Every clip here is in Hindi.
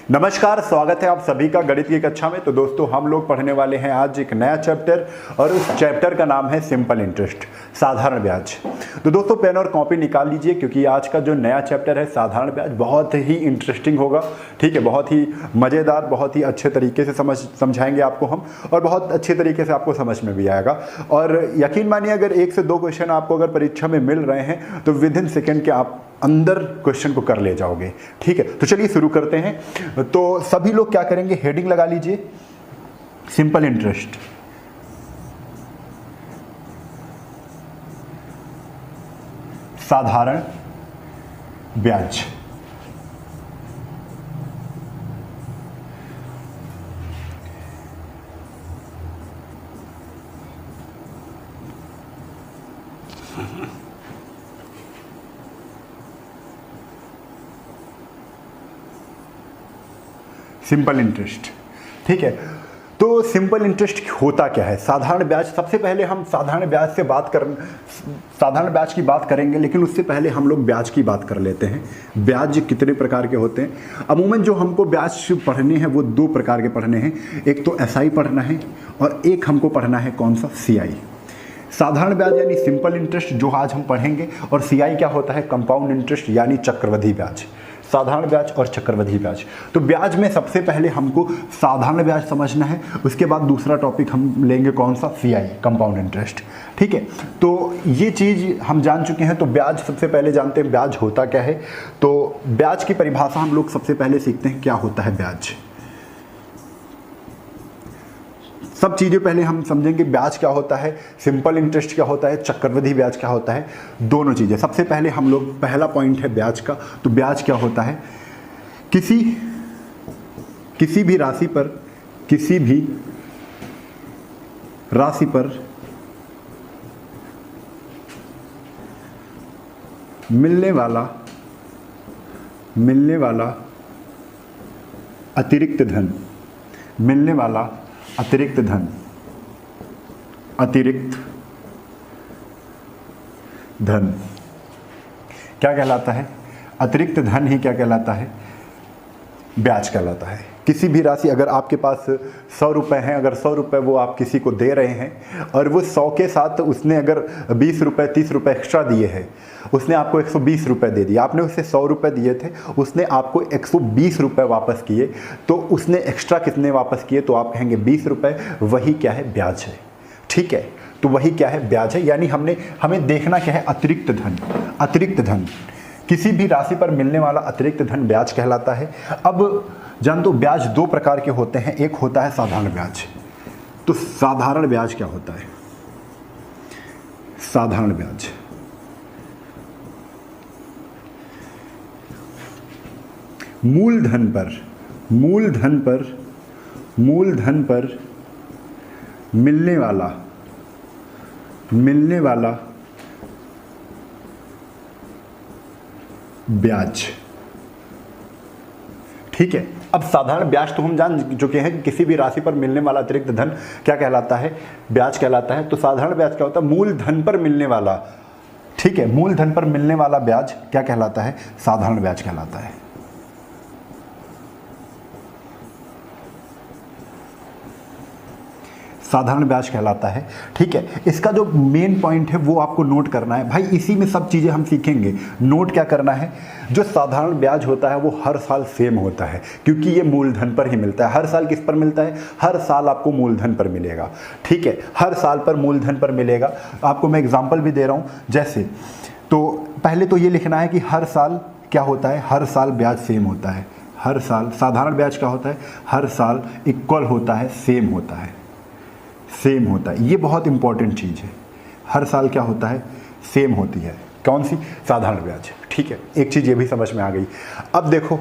नमस्कार, स्वागत है आप सभी का गणित की कक्षा में। तो दोस्तों, हम लोग पढ़ने वाले हैं आज एक नया चैप्टर और उस चैप्टर का नाम है सिंपल इंटरेस्ट, साधारण ब्याज। तो दोस्तों, पेन और कॉपी निकाल लीजिए क्योंकि आज का जो नया चैप्टर है साधारण ब्याज बहुत ही इंटरेस्टिंग होगा। ठीक है, बहुत ही मज़ेदार, बहुत ही अच्छे तरीके से समझाएंगे आपको हम, और बहुत अच्छे तरीके से आपको समझ में भी आएगा। और यकीन मानिए, अगर 1 से 2 क्वेश्चन आपको अगर परीक्षा में मिल रहे हैं तो विद इन सेकेंड के आप अंदर क्वेश्चन को कर ले जाओगे। ठीक है, तो चलिए शुरू करते हैं। तो सभी लोग क्या करेंगे, हेडिंग लगा लीजिए सिंपल इंटरेस्ट। साधारण ब्याज। Simple interest. ठीक है, तो सिंपल इंटरेस्ट होता क्या है? साधारण ब्याज। सबसे पहले हम साधारण ब्याज की बात करेंगे, लेकिन उससे पहले हम लोग ब्याज की बात कर लेते हैं। ब्याज कितने प्रकार के होते हैं? अमूमन जो हमको ब्याज पढ़ने हैं वो 2 प्रकार के पढ़ने हैं। एक तो एसआई पढ़ना है और एक हमको पढ़ना है कौन सा, सीआई। साधारण ब्याज यानी सिंपल इंटरेस्ट जो आज हम पढ़ेंगे, और सीआई क्या होता है, कंपाउंड इंटरेस्ट यानी चक्रवृद्धि ब्याज। साधारण ब्याज और चक्रवृद्धि ब्याज। तो ब्याज में सबसे पहले हमको साधारण ब्याज समझना है, उसके बाद दूसरा टॉपिक हम लेंगे कौन सा, सीआई, कंपाउंड इंटरेस्ट। ठीक है, तो ये चीज़ हम जान चुके हैं। तो ब्याज सबसे पहले जानते हैं ब्याज होता क्या है। तो ब्याज की परिभाषा हम लोग सबसे पहले सीखते हैं, क्या होता है ब्याज। सब चीज़ें पहले हम समझेंगे, ब्याज क्या होता है, सिंपल इंटरेस्ट क्या होता है, चक्रवृद्धि ब्याज क्या होता है, दोनों चीज़ें। सबसे पहले हम लोग, पहला पॉइंट है ब्याज का। तो ब्याज क्या होता है, किसी भी राशि पर मिलने वाला अतिरिक्त धन क्या कहलाता है? अतिरिक्त धन ही क्या कहलाता है, ब्याज कहलाता है। किसी भी राशि, अगर आपके पास 100 रुपये हैं, अगर 100 रुपये वो आप किसी को दे रहे हैं और वो 100 के साथ उसने अगर 20 रुपये 30 रुपये एक्स्ट्रा दिए हैं, उसने आपको 120 रुपये दे दिए, आपने उसे 100 रुपये दिए थे, उसने आपको 120 रुपये वापस किए, तो उसने एक्स्ट्रा कितने वापस किए, तो आप कहेंगे 20 रुपये। वही क्या है, ब्याज है। ठीक है, तो वही क्या है, ब्याज है। यानी हमें देखना क्या है, अतिरिक्त धन। किसी भी राशि पर मिलने वाला अतिरिक्त धन ब्याज कहलाता है। अब जान दो, ब्याज 2 प्रकार के होते हैं। एक होता है साधारण ब्याज। तो साधारण ब्याज क्या होता है? साधारण ब्याज मूलधन पर मिलने वाला ब्याज। ठीक है, अब साधारण ब्याज तो हम जान चुके हैं कि किसी भी राशि पर मिलने वाला अतिरिक्त धन क्या कहलाता है, ब्याज कहलाता है। तो साधारण ब्याज क्या होता है, मूलधन पर मिलने वाला। ठीक है, मूलधन पर मिलने वाला ब्याज क्या कहलाता है, साधारण ब्याज कहलाता है। साधारण ब्याज कहलाता है। ठीक है, इसका जो मेन पॉइंट है वो आपको नोट करना है भाई। इसी में सब चीज़ें हम सीखेंगे। नोट क्या करना है, जो साधारण ब्याज होता है वो हर साल सेम होता है, क्योंकि ये मूलधन पर ही मिलता है। हर साल किस पर मिलता है, हर साल आपको मूलधन पर मिलेगा। ठीक है, हर साल पर मूलधन पर मिलेगा। आपको मैं एग्जाम्पल भी दे रहा हूँ। जैसे, तो पहले तो ये लिखना है कि हर साल क्या होता है, हर साल ब्याज सेम होता है। हर साल साधारण ब्याज क्या होता है, हर साल इक्वल होता है, सेम होता है। ये बहुत इंपॉर्टेंट चीज़ है। हर साल क्या होता है, सेम होती है। कौन सी, साधारण ब्याज। ठीक है, एक चीज़ ये भी समझ में आ गई। अब देखो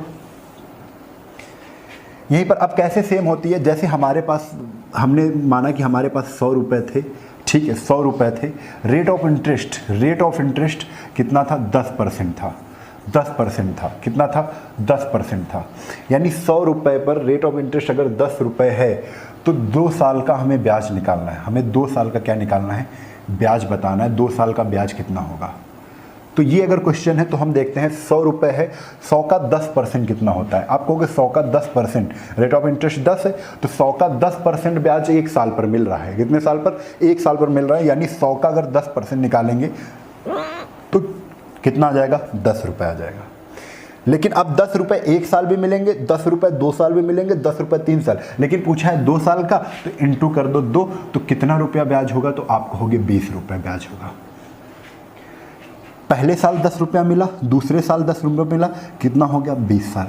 यहीं पर, अब कैसे सेम होती है। जैसे हमारे पास, हमने माना कि हमारे पास 100 रुपये थे। ठीक है, 100 रुपये थे। रेट ऑफ इंटरेस्ट कितना था, 10% था। 10% था। कितना था, 10% था। यानी 100 रुपये पर रेट ऑफ इंटरेस्ट अगर 10 रुपये है तो 2 साल का हमें ब्याज निकालना है। हमें 2 साल का क्या निकालना है, ब्याज बताना है। 2 साल का ब्याज कितना होगा, तो ये अगर क्वेश्चन है तो हम देखते हैं 100 रुपये है, 100 का 10% कितना होता है। आप कहोगे 100 का 10%, रेट ऑफ इंटरेस्ट 10 है, तो 100 का 10% ब्याज 1 साल पर मिल रहा है। कितने साल पर? 1 साल पर मिल रहा है, यानी 100 का अगर 10% निकालेंगे तो कितना आ जाएगा? 10 रुपये आ जाएगा। लेकिन अब 10 रुपये 1 साल भी मिलेंगे, 10 रुपये 2 साल भी मिलेंगे, 10 रुपये 3 साल, लेकिन पूछा है 2 साल का, तो इंटू कर दो 2, तो कितना रुपया ब्याज होगा? तो आप कहोगे 20 रुपये ब्याज होगा। पहले साल 10 रुपया मिला, दूसरे साल 10 रुपये मिला, कितना हो गया?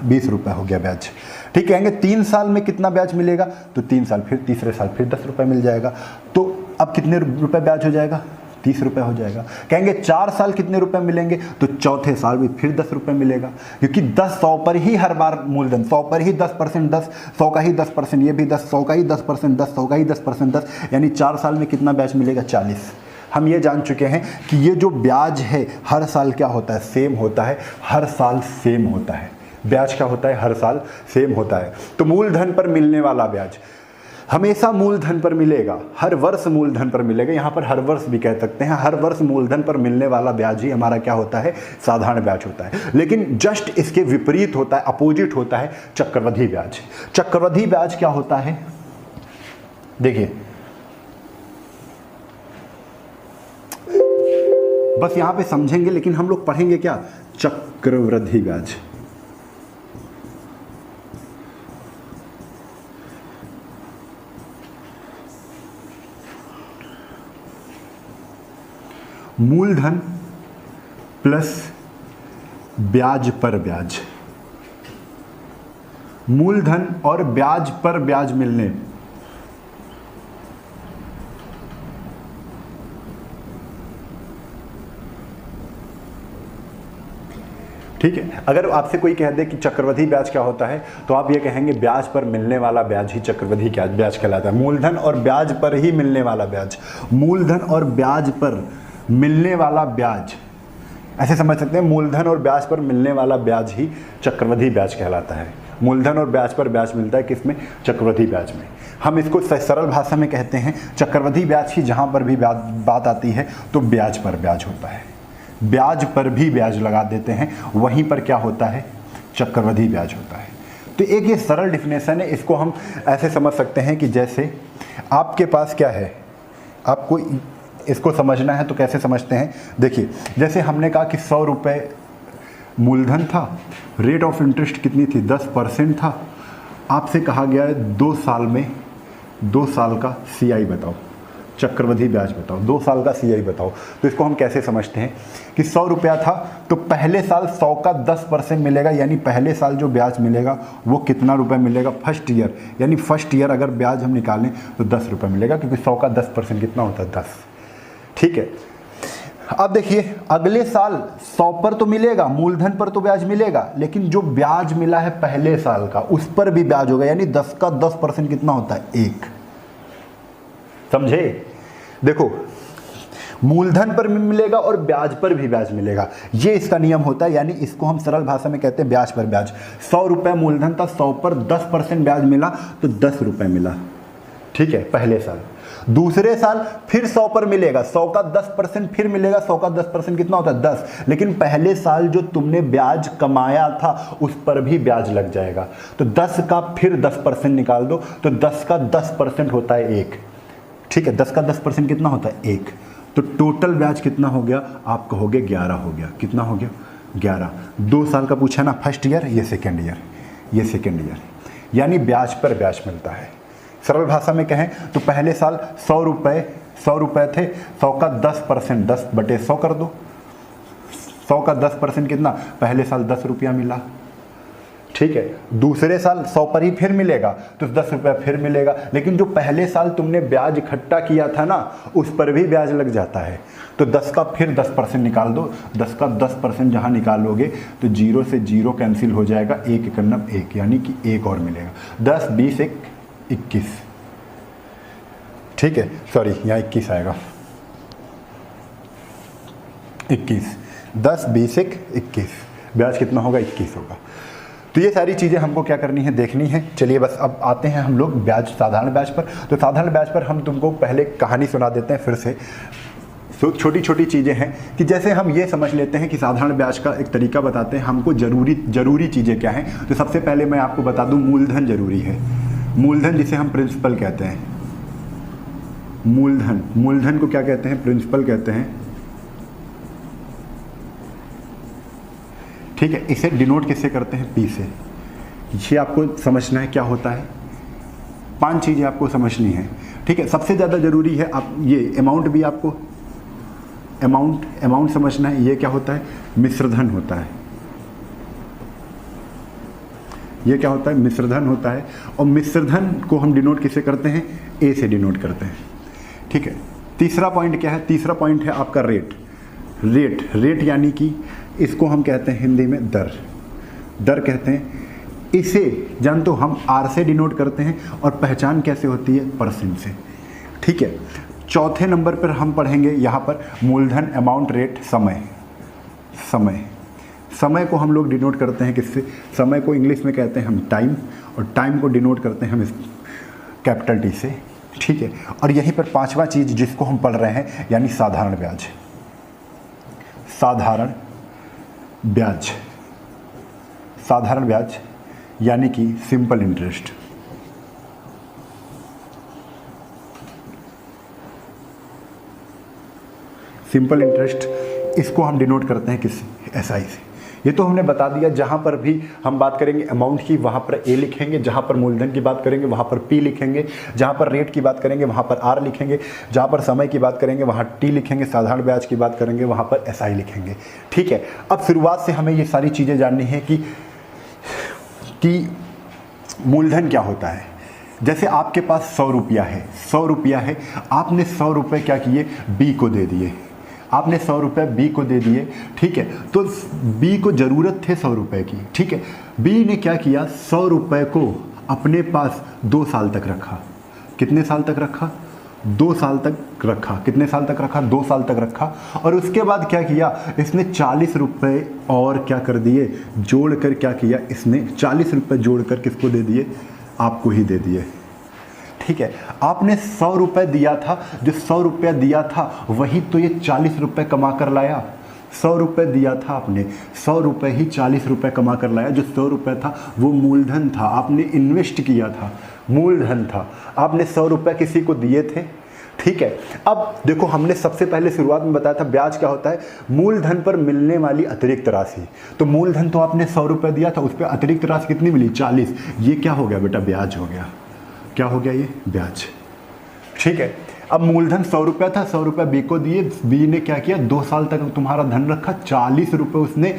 20 रुपये हो गया ब्याज। ठीक कहेंगे 3 साल में कितना ब्याज मिलेगा? तो 3 साल, फिर तीसरे साल फिर 10 रुपये मिल जाएगा। तो अब कितने रुपये ब्याज हो जाएगा? 30 रुपये हो जाएगा। कहेंगे 4 साल कितने रुपए मिलेंगे? तो चौथे साल भी फिर 10 रुपये मिलेगा, क्योंकि 10 100 पर ही हर बार मूलधन, 100 पर ही 10%, 10 100 का ही 10%, ये भी 10 100 का ही 10%, 10 100 का ही 10%, 10, यानी 4 साल में कितना ब्याज मिलेगा? 40। हम ये जान चुके हैं कि ये जो ब्याज है हर साल क्या होता है? सेम होता है, हर साल सेम होता है। ब्याज क्या होता है? हर साल सेम होता है। तो मूलधन पर मिलने वाला ब्याज हमेशा मूलधन पर मिलेगा, हर वर्ष मूलधन पर मिलेगा। यहाँ पर हर वर्ष भी कह सकते हैं, हर वर्ष मूलधन पर मिलने वाला ब्याज ही हमारा क्या होता है? साधारण ब्याज होता है। लेकिन जस्ट इसके विपरीत होता है, अपोजिट होता है चक्रवृद्धि ब्याज। चक्रवृद्धि ब्याज क्या होता है? देखिए, बस यहां पे समझेंगे, लेकिन हम लोग पढ़ेंगे क्या? चक्रवृद्धि ब्याज। मूलधन प्लस ब्याज पर ब्याज, मूलधन और ब्याज पर ब्याज मिलने, ठीक है। अगर आपसे कोई कह दे कि चक्रवृद्धि ब्याज क्या होता है, तो आप ये कहेंगे ब्याज पर मिलने वाला ब्याज ही चक्रवृद्धि ब्याज कहलाता है। मूलधन और ब्याज पर ही मिलने वाला ब्याज, मूलधन और ब्याज पर मिलने वाला ब्याज, ऐसे समझ सकते हैं, मूलधन और ब्याज पर मिलने वाला ब्याज ही चक्रवृद्धि ब्याज कहलाता है। मूलधन और ब्याज पर ब्याज मिलता है किसमें? चक्रवृद्धि ब्याज में। हम इसको सरल भाषा में कहते हैं चक्रवृद्धि ब्याज की जहां पर भी बात आती है तो ब्याज पर ब्याज होता है। ब्याज पर भी ब्याज लगा देते हैं, वहीं पर क्या होता है? चक्रवृद्धि ब्याज होता है। तो एक ये सरल डिफिनेशन है, इसको हम ऐसे समझ सकते हैं कि जैसे आपके पास क्या है, आपको इसको समझना है तो कैसे समझते हैं? देखिए, जैसे हमने कहा कि 100 रुपये मूलधन था, रेट ऑफ इंटरेस्ट कितनी थी? 10% था। आपसे कहा गया है 2 साल में 2 साल का CI बताओ, चक्रवृद्धि ब्याज बताओ, 2 साल का CI बताओ। तो इसको हम कैसे समझते हैं कि 100 रुपया था तो पहले साल 100 का 10% मिलेगा, यानी पहले साल जो ब्याज मिलेगा वो कितना रुपए मिलेगा? फर्स्ट ईयर, यानी फर्स्ट ईयर अगर ब्याज हम निकालें तो 10 रुपये मिलेगा, क्योंकि 100 का 10% कितना होता है? 10। ठीक है। अब देखिए, अगले साल 100 पर तो मिलेगा, मूलधन पर तो ब्याज मिलेगा, लेकिन जो ब्याज मिला है पहले साल का उस पर भी ब्याज होगा, यानी 10 का 10% कितना होता है? 1। समझे? देखो, मूलधन पर भी मिलेगा और ब्याज पर भी ब्याज मिलेगा, ये इसका नियम होता है। यानी इसको हम सरल भाषा में कहते हैं ब्याज पर ब्याज। 100 रुपये मूलधन था, 100 पर 10% ब्याज मिला तो 10 रुपये मिला, ठीक है, पहले साल। दूसरे साल फिर 100 पर मिलेगा, 100 का 10% फिर मिलेगा, 100 का 10% कितना होता है? 10। लेकिन पहले साल जो तुमने ब्याज कमाया था उस पर भी ब्याज लग जाएगा, तो 10 का फिर 10% निकाल दो, तो 10 का 10% होता है 1। ठीक है, 10 का 10% कितना होता है? 1। तो टोटल ब्याज कितना हो गया? आप कहोगे 11 हो गया। कितना हो गया? 11। 2 साल का पूछा ना, फर्स्ट ईयर, ये सेकेंड ईयर, ये सेकेंड ईयर, यानी ब्याज पर ब्याज मिलता है। सरल भाषा में कहें तो पहले साल 100 रुपये थे, 100 का 10%, 10/100 कर दो, 100 का 10% कितना? पहले साल 10 रुपया मिला, ठीक है। दूसरे साल 100 पर ही फिर मिलेगा तो 10 रुपया फिर मिलेगा, लेकिन जो पहले साल तुमने ब्याज इकट्ठा किया था ना उस पर भी ब्याज लग जाता है, तो 10 का फिर 10% निकाल दो। 10 का 10% जहाँ निकालोगे तो 0 से 0 कैंसिल हो जाएगा, 1 × 9 1, यानी कि 1 और मिलेगा। 10 20 1 21, ठीक है, सॉरी यहाँ 21 आएगा, 21, 10 20 1 21, ब्याज कितना होगा? 21 होगा। तो ये सारी चीज़ें हमको क्या करनी है? देखनी है। चलिए बस अब आते हैं हम लोग ब्याज, साधारण ब्याज पर। तो साधारण ब्याज पर हम तुमको पहले कहानी सुना देते हैं फिर से। तो छोटी छोटी चीज़ें हैं कि जैसे हम ये समझ लेते हैं कि साधारण ब्याज का एक तरीका बताते हैं हमको जरूरी चीज़ें क्या हैं। तो सबसे पहले मैं आपको बता दूं मूलधन जरूरी है। मूलधन जिसे हम प्रिंसिपल कहते हैं, मूलधन को क्या कहते हैं? प्रिंसिपल कहते हैं। ठीक है, इसे डिनोट किससे करते हैं? पी से। ये आपको समझना है क्या होता है। 5 चीज़ें आपको समझनी है। ठीक है, सबसे ज़्यादा जरूरी है आप ये अमाउंट भी आपको अमाउंट समझना है। ये क्या होता है? मिश्रधन होता है। ये क्या होता है? मिश्रधन होता है। और मिश्रधन को हम डिनोट किससे करते हैं? ए से डिनोट करते हैं। ठीक है, तीसरा पॉइंट क्या है? तीसरा पॉइंट है आपका रेट यानी कि इसको हम कहते हैं हिंदी में दर कहते हैं। इसे जान तो हम आर से डिनोट करते हैं और पहचान कैसे होती है? परसेंट से। ठीक है, चौथे नंबर पर हम पढ़ेंगे यहाँ पर मूलधन, अमाउंट, रेट, समय को हम लोग डिनोट करते हैं किससे? समय को इंग्लिश में कहते हैं हम टाइम, और टाइम को डिनोट करते हैं हम इस कैपिटल टी से। ठीक है, और यहीं पर 5वां चीज़ जिसको हम पढ़ रहे हैं यानी साधारण ब्याज यानी कि सिंपल इंटरेस्ट। सिंपल इंटरेस्ट इसको हम डिनोट करते हैं किस? एसआई से। ये तो हमने बता दिया। जहाँ पर भी हम बात करेंगे अमाउंट की वहाँ पर ए लिखेंगे, जहाँ पर मूलधन की बात करेंगे वहाँ पर पी लिखेंगे, जहाँ पर रेट की बात करेंगे वहाँ पर आर लिखेंगे, जहाँ पर समय की बात करेंगे वहाँ टी लिखेंगे, साधारण ब्याज की बात करेंगे वहाँ पर एसआई लिखेंगे। ठीक है, अब शुरुआत से हमें ये सारी चीज़ें जाननी है कि मूलधन क्या होता है। जैसे आपके पास 100 रुपया है, आपने 100 रुपये क्या किए? बी को दे दिए। आपने 100 रुपये बी को दे दिए। ठीक है, तो बी को ज़रूरत थे 100 रुपये की। ठीक है, बी ने क्या किया? 100 रुपये को अपने पास 2 साल तक रखा। कितने साल तक रखा? 2 साल तक रखा। कितने साल तक रखा? 2 साल तक रखा। और उसके बाद क्या किया? इसने 40 रुपये और क्या कर दिए? जोड़कर क्या किया? इसने 40 रुपये जोड़कर किसको दे दिए? आपको ही दे दिए। ठीक है, आपने 100 रुपये दिया था, जो 100 रुपया दिया था वही तो ये 40 रुपये कमा कर लाया। 100 रुपये दिया था आपने, 100 रुपये ही 40 रुपये कमा कर लाया। जो 100 रुपये था वो मूलधन था, आपने इन्वेस्ट किया था, मूलधन था। आपने 100 रुपये किसी को दिए थे। ठीक है, अब देखो हमने सबसे पहले शुरुआत में बताया था ब्याज क्या होता है? मूलधन पर मिलने वाली अतिरिक्त राशि। तो मूलधन तो आपने 100 रुपये दिया था, उस पर अतिरिक्त राशि कितनी मिली? 40। ये क्या हो गया बेटा? ब्याज हो गया। क्या हो गया? ये ब्याज। ठीक है, अब मूलधन 100 रुपया था, 100 रुपये बी को दिए। बी ने क्या किया? 2 साल तक तुम्हारा धन रखा, 40 रुपये उसने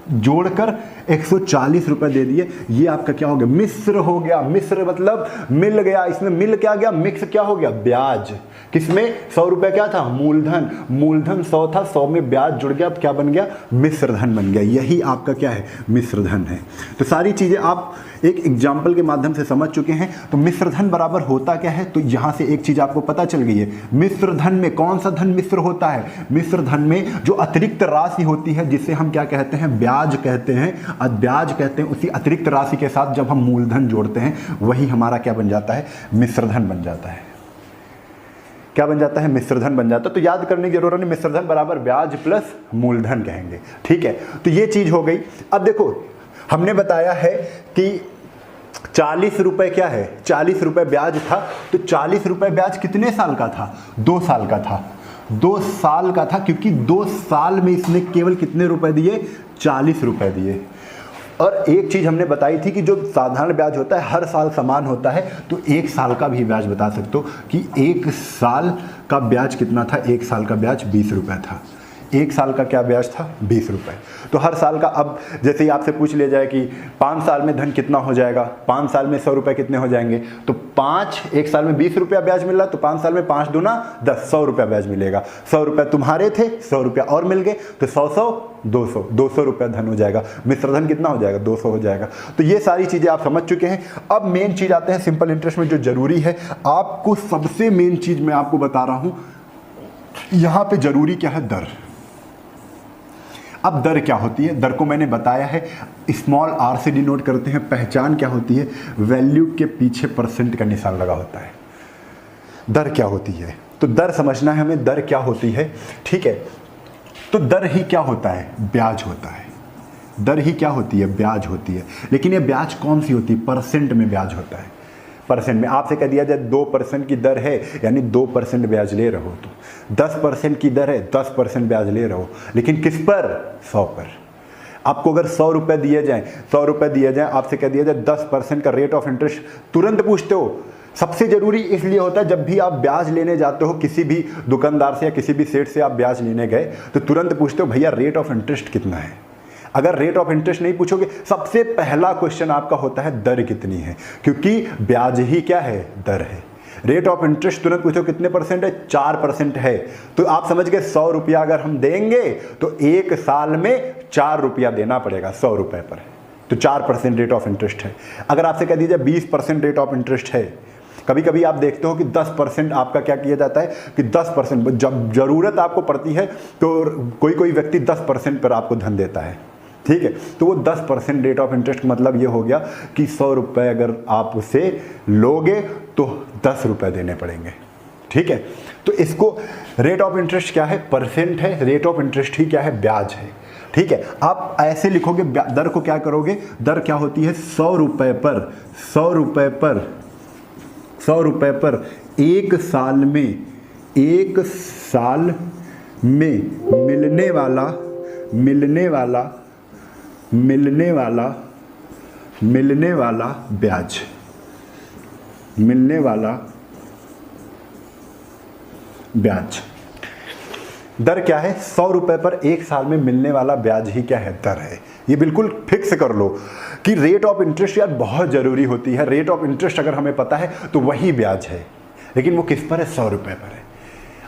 जोड़कर 140 रुपये दे दिए। ये आपका क्या हो गया? मिश्र हो गया। मिश्र मतलब मिल गया। इसमें मिल क्या गया? मिक्स क्या हो गया? ब्याज। किसमें? 100 रुपये क्या था? मूलधन 100 था, 100 में ब्याज जुड़ गया। अब क्या बन गया? मिश्रधन बन गया। यही आपका क्या है? मिश्रधन है। तो सारी चीज़ें आप एक एग्जाम्पल के माध्यम से समझ चुके हैं। तो मिश्रधन बराबर होता क्या है? तो यहाँ से एक चीज़ आपको पता चल गई है। मिश्रधन में कौन सा धन मिश्र होता है? मिश्रधन में जो अतिरिक्त राशि होती है जिसे हम क्या कहते हैं? ब्याज कहते हैं। ब्याज कहते हैं उसी अतिरिक्त राशि के साथ जब हम मूलधन जोड़ते हैं वही हमारा क्या बन जाता है? मिश्रधन बन जाता है। क्या बन जाता है? मिश्रधन बन जाता है। तो याद करने की जरूरत नहीं, मिश्रधन बराबर ब्याज प्लस मूलधन कहेंगे। ठीक है, तो ये चीज हो गई। अब देखो हमने बताया है कि 40 रुपये क्या है? 40 रुपये ब्याज था। तो 40 रुपये ब्याज कितने साल का था? 2 साल का था। 2 साल का था, क्योंकि 2 साल में इसने केवल कितने रुपए दिए? 40 रुपये दिए। और एक चीज़ हमने बताई थी कि जो साधारण ब्याज होता है हर साल समान होता है। तो 1 साल का भी ब्याज बता सकते हो कि 1 साल का ब्याज कितना था? 1 साल का ब्याज 20 रुपये था। 1 साल का क्या ब्याज था? 20 रुपये। तो हर साल का, अब जैसे ही आपसे पूछ लिया जाए कि 5 साल में धन कितना हो जाएगा, 5 साल में 100 रुपये कितने हो जाएंगे? तो 1 साल में 20 रुपया ब्याज मिल रहा, तो 5 साल में 5 दूना 10, 100 रुपया ब्याज मिलेगा। 100 रुपये तुम्हारे थे, 100 रुपया और मिल गए, तो 100 200 रुपया धन हो जाएगा। मिश्रधन कितना हो जाएगा? 200 हो जाएगा। तो ये सारी चीज़ें आप समझ चुके हैं। अब मेन चीज़ आते हैं सिंपल इंटरेस्ट में, जो जरूरी है आपको, सबसे मेन चीज़ मैं आपको बता रहा हूँ। यहाँ पे जरूरी क्या है? दर। अब दर क्या होती है? दर को मैंने बताया है, स्मॉल आर से डिनोट करते हैं। पहचान क्या होती है? वैल्यू के पीछे परसेंट का निशान लगा होता है। दर क्या होती है? तो दर समझना है हमें, दर क्या होती है, ठीक है। तो दर ही क्या होता है, ब्याज होता है। दर ही क्या होती है, ब्याज होती है। लेकिन ये ब्याज कौन सी होती है, परसेंट में ब्याज होता है। परसेंट में आपसे कह दिया जाए 2% की दर है, यानी 2% ब्याज ले रहे हो, तो 10% की दर है, 10% ब्याज ले रहे हो, लेकिन किस पर, 100 पर। आपको अगर 100 रुपये दिए जाएं, 100 रुपये दिए जाएं, आपसे कह दिया जाए 10% का रेट ऑफ इंटरेस्ट, तुरंत पूछते हो। सबसे जरूरी इसलिए होता है जब भी आप ब्याज लेने जाते हो किसी भी दुकानदार से या किसी भी सेठ से आप ब्याज लेने गए तो तुरंत पूछते हो भैया रेट ऑफ इंटरेस्ट कितना है। अगर रेट ऑफ इंटरेस्ट नहीं पूछोगे, सबसे पहला क्वेश्चन आपका होता है दर कितनी है, क्योंकि ब्याज ही क्या है, दर है। रेट ऑफ इंटरेस्ट तुरंत पूछो कितने परसेंट है, 4% है, तो आप समझ गए 100 रुपया अगर हम देंगे तो 1 साल में 4 रुपया देना पड़ेगा 100 रुपये पर, तो 4% रेट ऑफ इंटरेस्ट है। अगर आपसे कह दीजिए 20% रेट ऑफ इंटरेस्ट है, कभी कभी आप देखते हो कि 10% आपका क्या किया जाता है कि 10% जब जरूरत आपको पड़ती है तो कोई कोई व्यक्ति 10% पर आपको धन देता है, ठीक है। तो वो 10% रेट ऑफ इंटरेस्ट मतलब ये हो गया कि 100 रुपये अगर आप उसे लोगे तो 10 रुपये देने पड़ेंगे, ठीक है। तो इसको रेट ऑफ इंटरेस्ट क्या है, परसेंट है, रेट ऑफ इंटरेस्ट ही क्या है, ब्याज है, ठीक है। आप ऐसे लिखोगे, दर को क्या करोगे, दर क्या होती है, 100 रुपये पर 100 रुपये पर 100 रुपये पर 1 साल में 1 साल में मिलने वाला ब्याज, मिलने वाला ब्याज। दर क्या है, 100 रुपये पर 1 साल में मिलने वाला ब्याज ही क्या है, दर है। ये बिल्कुल फिक्स कर लो कि रेट ऑफ इंटरेस्ट यार बहुत ज़रूरी होती है। रेट ऑफ इंटरेस्ट अगर हमें पता है तो वही ब्याज है, लेकिन वो किस पर है, 100 रुपये पर है।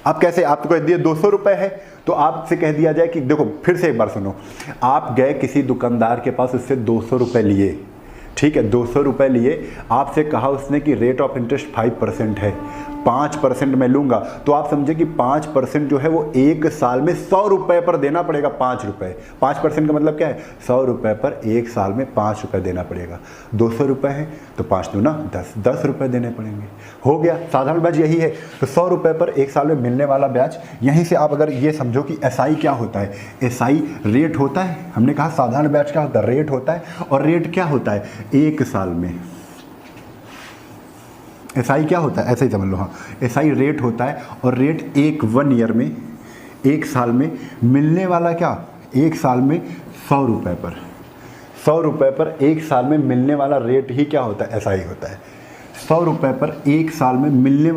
आप कैसे, आपको कह दिए 200 रुपये है तो आपसे कह दिया जाए कि देखो फिर से एक बार सुनो, आप गए किसी दुकानदार के पास, उससे 200 रुपये लिए, ठीक है, 200 रुपये लिए, आपसे कहा उसने कि रेट ऑफ इंटरेस्ट 5% है, 5% मैं लूँगा, तो आप समझे कि 5% जो है वो 1 साल में 100 रुपये पर देना पड़ेगा, 5 रुपये। 5% का मतलब क्या है, 100 रुपये पर 1 साल में 5 रुपये देना पड़ेगा। 200 रुपये है तो 5 दूना 10, 10 रुपये देने पड़ेंगे, हो गया। साधारण ब्याज यही है। तो 100 रुपये पर 1 साल में मिलने वाला ब्याज, यहीं से आप अगर ये समझो कि एसआई क्या होता है, एसआई रेट होता है। हमने कहा साधारण ब्याज क्या होता है, रेट होता है, और रेट क्या होता है, 1 साल में। एसआई क्या होता है, ऐसे ही समझ लो, हाँ, एसआई रेट होता है, और रेट 1 ईयर में, 1 साल में मिलने वाला क्या, 1 साल में 100 रुपये पर, 100 रुपये पर 1 साल में मिलने वाला रेट ही क्या होता है, एसआई होता है। 100 रुपये पर 1 साल में मिलने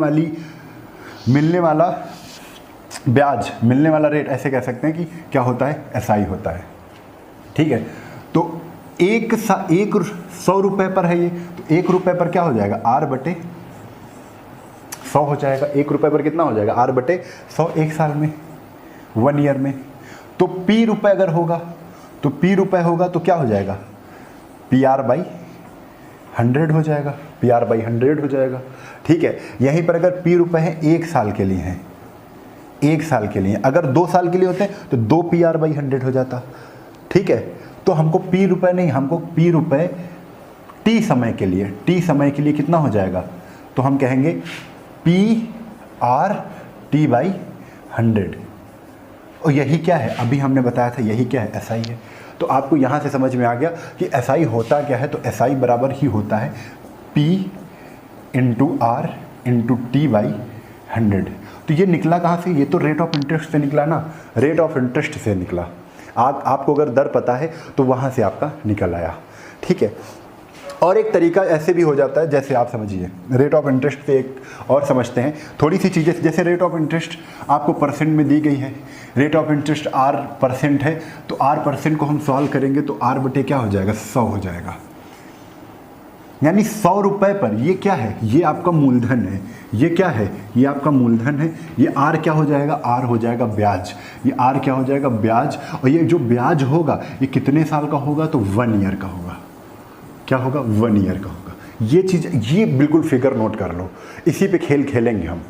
वाला ब्याज, मिलने वाला रेट, ऐसे कह सकते हैं कि क्या होता है, एसआई होता है, ठीक है। तो 100 रुपये पर है ये, तो 1 रुपये पर क्या हो जाएगा, R/100 हो जाएगा। 1 रुपये पर कितना हो जाएगा, R/100, 1 साल में, 1 ईयर में। तो P रुपये अगर होगा तो P रुपये होगा तो क्या हो जाएगा, PR/100 हो जाएगा, PR/100 हो जाएगा, ठीक है। यहीं पर अगर P रुपये है 1 साल के लिए हैं, 1 साल के लिए, अगर 2 साल के लिए होते हैं तो 2 PR/100 हो जाता, ठीक है। तो हमको P रुपये नहीं, हमको P रुपये T समय के लिए, T समय के लिए कितना हो जाएगा, तो हम कहेंगे PR/T/100। और यही क्या है, अभी हमने बताया था, यही क्या है, एसआई है। तो आपको यहाँ से समझ में आ गया कि एसआई होता क्या है। तो एसआई बराबर ही होता है P/R/T/100। तो ये निकला कहाँ से, ये तो रेट ऑफ इंटरेस्ट से निकला ना, रेट ऑफ इंटरेस्ट से निकला। आपको अगर दर पता है तो वहाँ से आपका निकल आया, ठीक है। और एक तरीका ऐसे भी हो जाता है, जैसे आप समझिए रेट ऑफ इंटरेस्ट से एक और समझते हैं थोड़ी सी चीज़ें। जैसे रेट ऑफ इंटरेस्ट आपको परसेंट में दी गई है, रेट ऑफ इंटरेस्ट R% है, तो R% को हम सॉल्व करेंगे तो R/, क्या हो जाएगा, 100 हो जाएगा। यानी 100 रुपये पर ये क्या है, ये आपका मूलधन है, ये क्या है, ये आपका मूलधन है। ये R क्या हो जाएगा, R हो जाएगा ब्याज, ये R क्या हो जाएगा, ब्याज। और ये जो ब्याज होगा ये कितने साल का होगा, तो 1 ईयर का होगा। क्या होगा, 1 ईयर का होगा। ये चीज़, ये बिल्कुल फिगर नोट कर लो, इसी पे खेल खेलेंगे हम,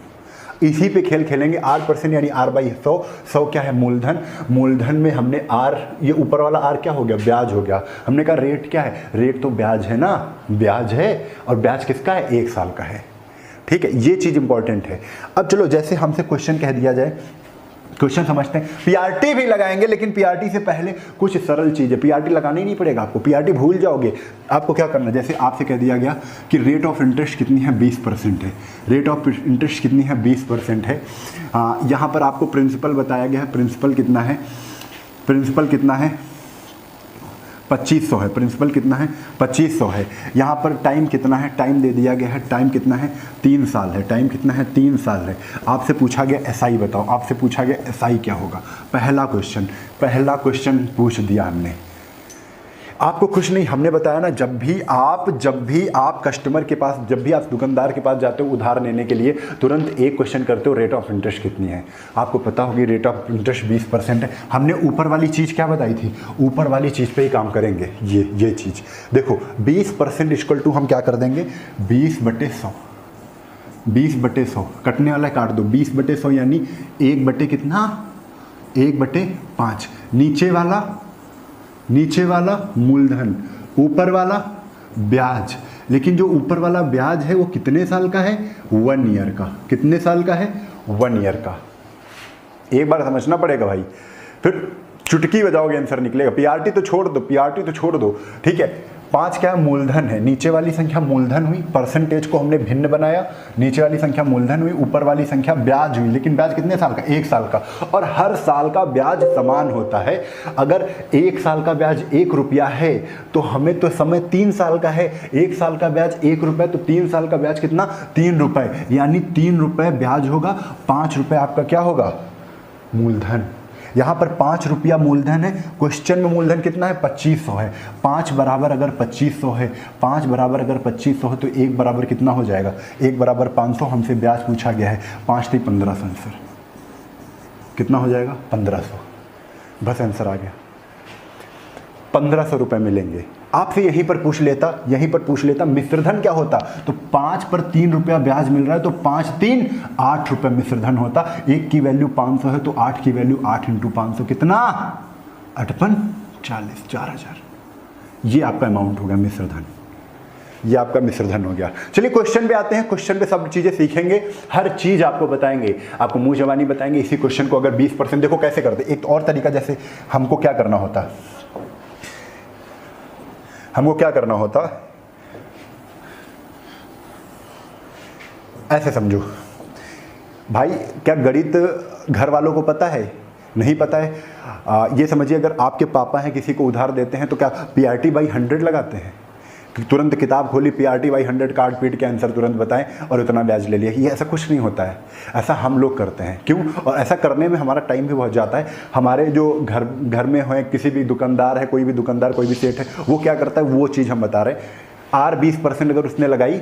इसी पे खेल खेलेंगे। R% यानी R/100, 100 क्या है, मूलधन। मूलधन में हमने R, ये ऊपर वाला R क्या हो गया, ब्याज हो गया। हमने कहा रेट क्या है, रेट तो ब्याज है ना, ब्याज है, और ब्याज किसका है, 1 साल का है। ठीक है, ये चीज़ इंपॉर्टेंट है। अब चलो जैसे हमसे क्वेश्चन कह दिया जाए, क्वेश्चन समझते हैं। पीआरटी भी लगाएंगे, लेकिन पीआरटी से पहले कुछ सरल चीज़ें, पीआरटी लगाना ही नहीं पड़ेगा आपको, पीआरटी भूल जाओगे। आपको क्या करना है, जैसे आपसे कह दिया गया कि रेट ऑफ इंटरेस्ट कितनी है, 20% है। रेट ऑफ इंटरेस्ट कितनी है, 20% है। यहाँ पर आपको प्रिंसिपल बताया गया है, प्रिंसिपल कितना है, प्रिंसिपल कितना है, 2500 है। प्रिंसिपल कितना है, 2500 है। यहाँ पर टाइम कितना है, टाइम दे दिया गया है, टाइम कितना है, 3 साल है। टाइम कितना है, 3 साल है। आपसे पूछा गया एसआई बताओ, आपसे पूछा गया एसआई क्या होगा। पहला क्वेश्चन पूछ दिया हमने। आपको कुछ नहीं, हमने बताया ना, जब भी आप कस्टमर के पास, जब भी आप दुकानदार के पास जाते हो उधार लेने के लिए, तुरंत एक क्वेश्चन करते हो, रेट ऑफ इंटरेस्ट कितनी है। आपको पता होगी रेट ऑफ इंटरेस्ट 20% है। हमने ऊपर वाली चीज़ क्या बताई थी, ऊपर वाली चीज़ पे ही काम करेंगे। ये चीज़ देखो, 20% इक्वल टू हम क्या कर देंगे, 20/100, 20/100 कटने वाला काट दो, 20/100 यानी 1/ कितना, 1/5। नीचे वाला मूलधन, ऊपर वाला ब्याज। लेकिन जो ऊपर वाला ब्याज है वो कितने साल का है, 1 ईयर का। कितने साल का है, 1 ईयर का। एक बार समझना पड़ेगा भाई, फिर चुटकी बजाओगे आंसर निकलेगा। पीआरटी तो छोड़ दो, ठीक है। 5 क्या है, मूलधन है। नीचे वाली संख्या मूलधन हुई, परसेंटेज को हमने भिन्न बनाया। नीचे वाली संख्या मूलधन हुई, ऊपर वाली संख्या ब्याज हुई। लेकिन ब्याज कितने साल का, 1 साल का। और हर साल का ब्याज समान होता है। अगर 1 साल का ब्याज 1 रुपया है तो हमें तो समय 3 साल का है। 1 साल का ब्याज 1 रुपये, तो 3 साल का ब्याज कितना, 3 रुपये। यानी 3 रुपये ब्याज होगा, 5 रुपये आपका क्या होगा, मूलधन। यहाँ पर 5 रुपया मूलधन है। क्वेश्चन में मूलधन कितना है, 2500 है। 5 बराबर अगर 2500 है, 5 बराबर अगर 2500 है तो 1 बराबर कितना हो जाएगा, 1 बराबर 500। हमसे ब्याज पूछा गया है, 5 3 1500 आंसर कितना हो जाएगा, 1500। बस आंसर आ गया, 1500 रुपये मिलेंगे। आपसे यहीं पर पूछ लेता मिश्रधन क्या होता, तो 5 पर 3 रुपया ब्याज मिल रहा है, तो 5 3 8 रुपये मिश्रधन होता। 1 की वैल्यू 500 है तो 8 की वैल्यू 8 × 500 कितना, 58 40 4000। ये आपका अमाउंट हो गया मिश्रधन, ये आपका मिश्रधन हो गया। चलिए क्वेश्चन पे आते हैं। क्वेश्चन पे सब चीजें सीखेंगे, हर चीज आपको बताएंगे, आपको मुंह जबानी बताएंगे। इसी क्वेश्चन को अगर 20% देखो कैसे करते, एक और तरीका, जैसे हमको क्या करना होता, ऐसे समझो भाई, क्या गणित घर वालों को पता है, नहीं पता है। ये समझिए अगर आपके पापा हैं, किसी को उधार देते हैं तो क्या पीआरटी बाई 100 लगाते हैं, तुरंत किताब खोली, पीआरटी बाई 100 काट पीट के आंसर तुरंत बताएं और उतना ब्याज ले लिया। ये ऐसा कुछ नहीं होता है, ऐसा हम लोग करते हैं। क्यों, और ऐसा करने में हमारा टाइम भी बहुत जाता है। हमारे जो घर में है, किसी भी दुकानदार है, कोई भी सेठ है, वो क्या करता है, वो चीज़ हम बता रहे हैं। 20% अगर उसने लगाई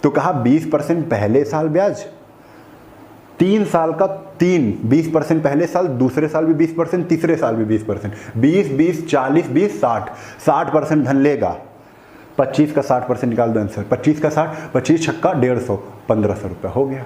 तो कहा 20% पहले साल ब्याज, 3 साल का 20% पहले साल, दूसरे साल भी 20%, तीसरे साल भी 20%, 20 20 40 20 60% धन लेगा। 25 का 60% निकाल दो आंसर, 25 का 60, 25 छक्का 150, 1500 रुपये हो गया।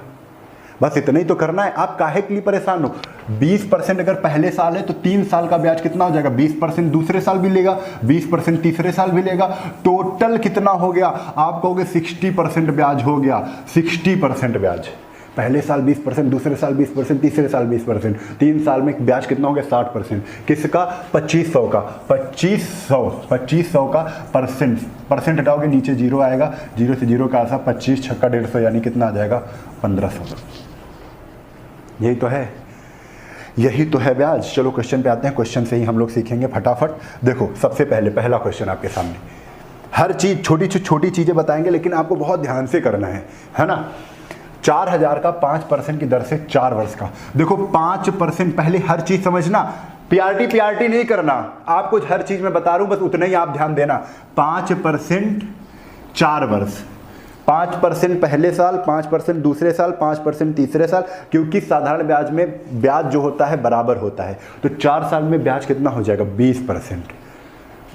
बस इतना ही तो करना है। आप काहे के लिए परेशान हो, 20% अगर पहले साल है तो 3 साल का ब्याज कितना हो जाएगा, 20% दूसरे साल भी लेगा, 20% तीसरे साल भी लेगा, टोटल कितना हो गया, आप कहोगे 60% ब्याज हो गया। 60% ब्याज, पहले साल 20%, दूसरे साल 20%, तीसरे साल 20%, 3 साल में ब्याज कितना हो गया, 60%। किसका, 2500 का, 2500 का परसेंट हटाओगे, नीचे 0 आएगा, 0 से 0 का आशा, 25 छक्का 150 यानी कितना आ जाएगा, 1500। यही तो है ब्याज। चलो क्वेश्चन पे आते हैं, क्वेश्चन से ही हम लोग सीखेंगे फटाफट। देखो सबसे पहले पहला क्वेश्चन आपके सामने, हर चीज छोटी चीजें बताएंगे, लेकिन आपको बहुत ध्यान से करना है ना। 4000 का 5% की दर से 4 वर्ष का। देखो 5%, पहले हर चीज समझना, पीआरटी नहीं करना, आपको हर चीज में बता रहा हूं, बस उतना ही आप ध्यान देना। 5% 4 वर्ष, 5% पहले साल, 5% दूसरे साल, 5% तीसरे साल, क्योंकि साधारण ब्याज में ब्याज जो होता है बराबर होता है। तो 4 साल में ब्याज कितना हो जाएगा, 20%।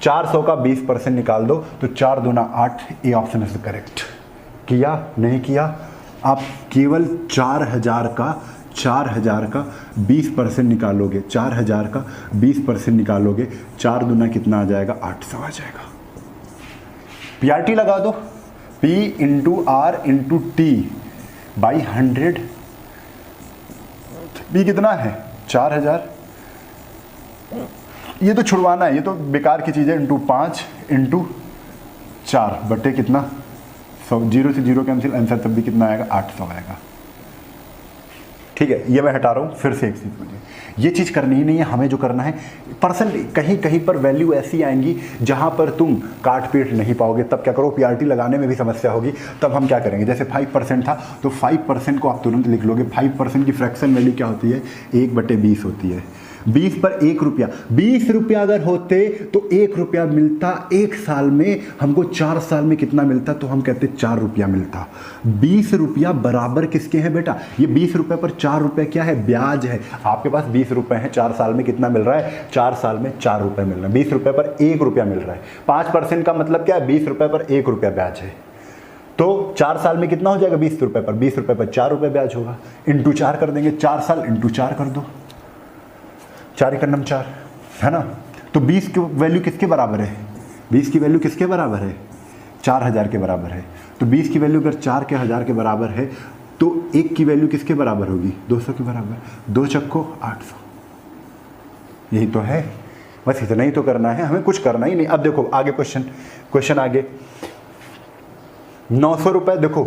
400 का 20% निकाल दो तो 4 दूना 8, ए ऑप्शन इज करेक्ट। किया नहीं किया, आप केवल 4000 का 20% निकालोगे, 4000 का 20% निकालोगे, 4 दूना कितना आ जाएगा, 800 आ जाएगा। पीआरटी लगा दो, P × R × T, by 100, B कितना है 4000, ये तो छुड़वाना है, ये तो बेकार की चीज़ है, इंटू 5 इंटू 4 बटे कितना 100, 0 से 0 कैंसिल, आंसर तब भी कितना आएगा 800 आएगा। ठीक है, ये मैं हटा रहा हूँ, फिर से एक चीज़ मुझे ये चीज़ करनी ही नहीं है। हमें जो करना है परसेंट, कहीं कहीं पर वैल्यू ऐसी आएंगी जहाँ पर तुम काट पीट नहीं पाओगे, तब क्या करो, पीआरटी लगाने में भी समस्या होगी। तब हम क्या करेंगे, जैसे 5% था तो 5% को आप तुरंत लिख लोगे। 5% की फ्रैक्शन वैल्यू क्या होती है, 1/20 होती है। 20 पर 1 रुपया, 20 रुपया अगर होते तो 1 रुपया मिलता, 1 साल में हमको 4 साल में कितना मिलता, तो हम कहते 4 रुपया मिलता। 20 रुपया बराबर किसके हैं बेटा, ये 20 रुपये पर 4 रुपये क्या है, ब्याज है। आपके पास 20 रुपये हैं, 4 साल में कितना मिल रहा है, 4 साल में 4 रुपये मिल रहा है। 20 रुपये पर 1 रुपया मिल रहा है। 5% का मतलब क्या है, 20 रुपये पर 1 रुपया ब्याज है। तो 4 साल में कितना हो जाएगा, 20 रुपये पर 20 रुपये पर 4 रुपये ब्याज होगा, इंटू 4 कर देंगे, 4 साल इंटू 4 कर दो, 4 × 4 है ना। तो 20 की वैल्यू किसके बराबर है, 20 की वैल्यू किसके बराबर है, 4000 के बराबर है। तो 20 की वैल्यू अगर 4 के 1000 के बराबर है तो 1 की वैल्यू किसके बराबर होगी, 200 के बराबर। 2 चक्को 800, यही तो है, बस इतना ही तो करना है, हमें कुछ करना ही नहीं। अब देखो आगे क्वेश्चन आगे 900 रुपये, देखो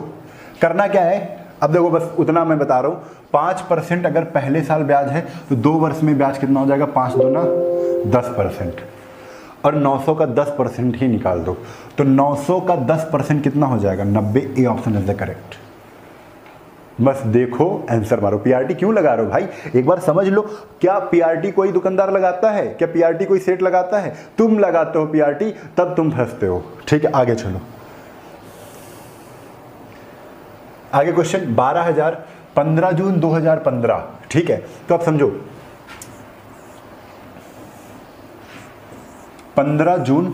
करना क्या है, अब देखो बस उतना मैं बता रहा हूँ। 5% अगर पहले साल ब्याज है तो 2 वर्ष में ब्याज कितना हो जाएगा, 5 दूना 10%, और 900 का 10% ही निकाल दो। तो 900 का 10% कितना हो जाएगा, 90। A option is the correct. बस देखो आंसर मारो। पीआरटी क्यों लगा रहे हो भाई, एक बार समझ लो। क्या पीआरटी कोई दुकानदार लगाता है, क्या पीआरटी कोई सेठ लगाता है, तुम लगाते हो पीआरटी, तब तुम फंसते हो। ठीक है, आगे चलो। आगे क्वेश्चन 12,000, 15 जून 2015। ठीक है, तो अब समझो 15 जून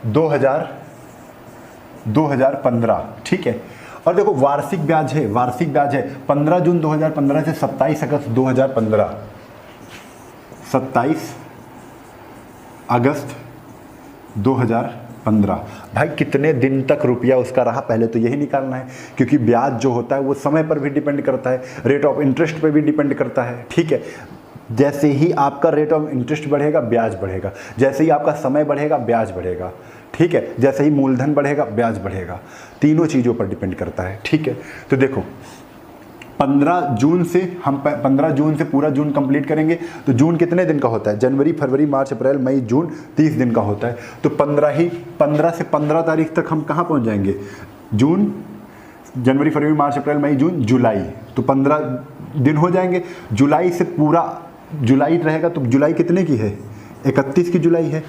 2015। ठीक है, और देखो वार्षिक ब्याज है, वार्षिक ब्याज है 15 जून 2015 से 27 अगस्त 2015, 27 अगस्त 2015। भाई कितने दिन तक रुपया उसका रहा, पहले तो यही निकालना है, क्योंकि ब्याज जो होता है वो समय पर भी डिपेंड करता है, रेट ऑफ इंटरेस्ट पे भी डिपेंड करता है। ठीक है, जैसे ही आपका रेट ऑफ इंटरेस्ट बढ़ेगा ब्याज बढ़ेगा, जैसे ही आपका समय बढ़ेगा ब्याज बढ़ेगा। ठीक है, जैसे ही मूलधन बढ़ेगा ब्याज बढ़ेगा, तीनों चीज़ों पर डिपेंड करता है। ठीक है, तो देखो 15 जून से हम 15 जून से पूरा जून कंप्लीट करेंगे, तो जून कितने दिन का होता है, जनवरी फरवरी मार्च अप्रैल मई जून, 30 दिन का होता है। तो 15 से 15 तारीख तक हम कहाँ पहुँच जाएंगे, जून जनवरी फरवरी मार्च अप्रैल मई जून जुलाई, तो 15 दिन हो जाएंगे। जुलाई से पूरा जुलाई रहेगा, तो जुलाई कितने की है, 31 की जुलाई है।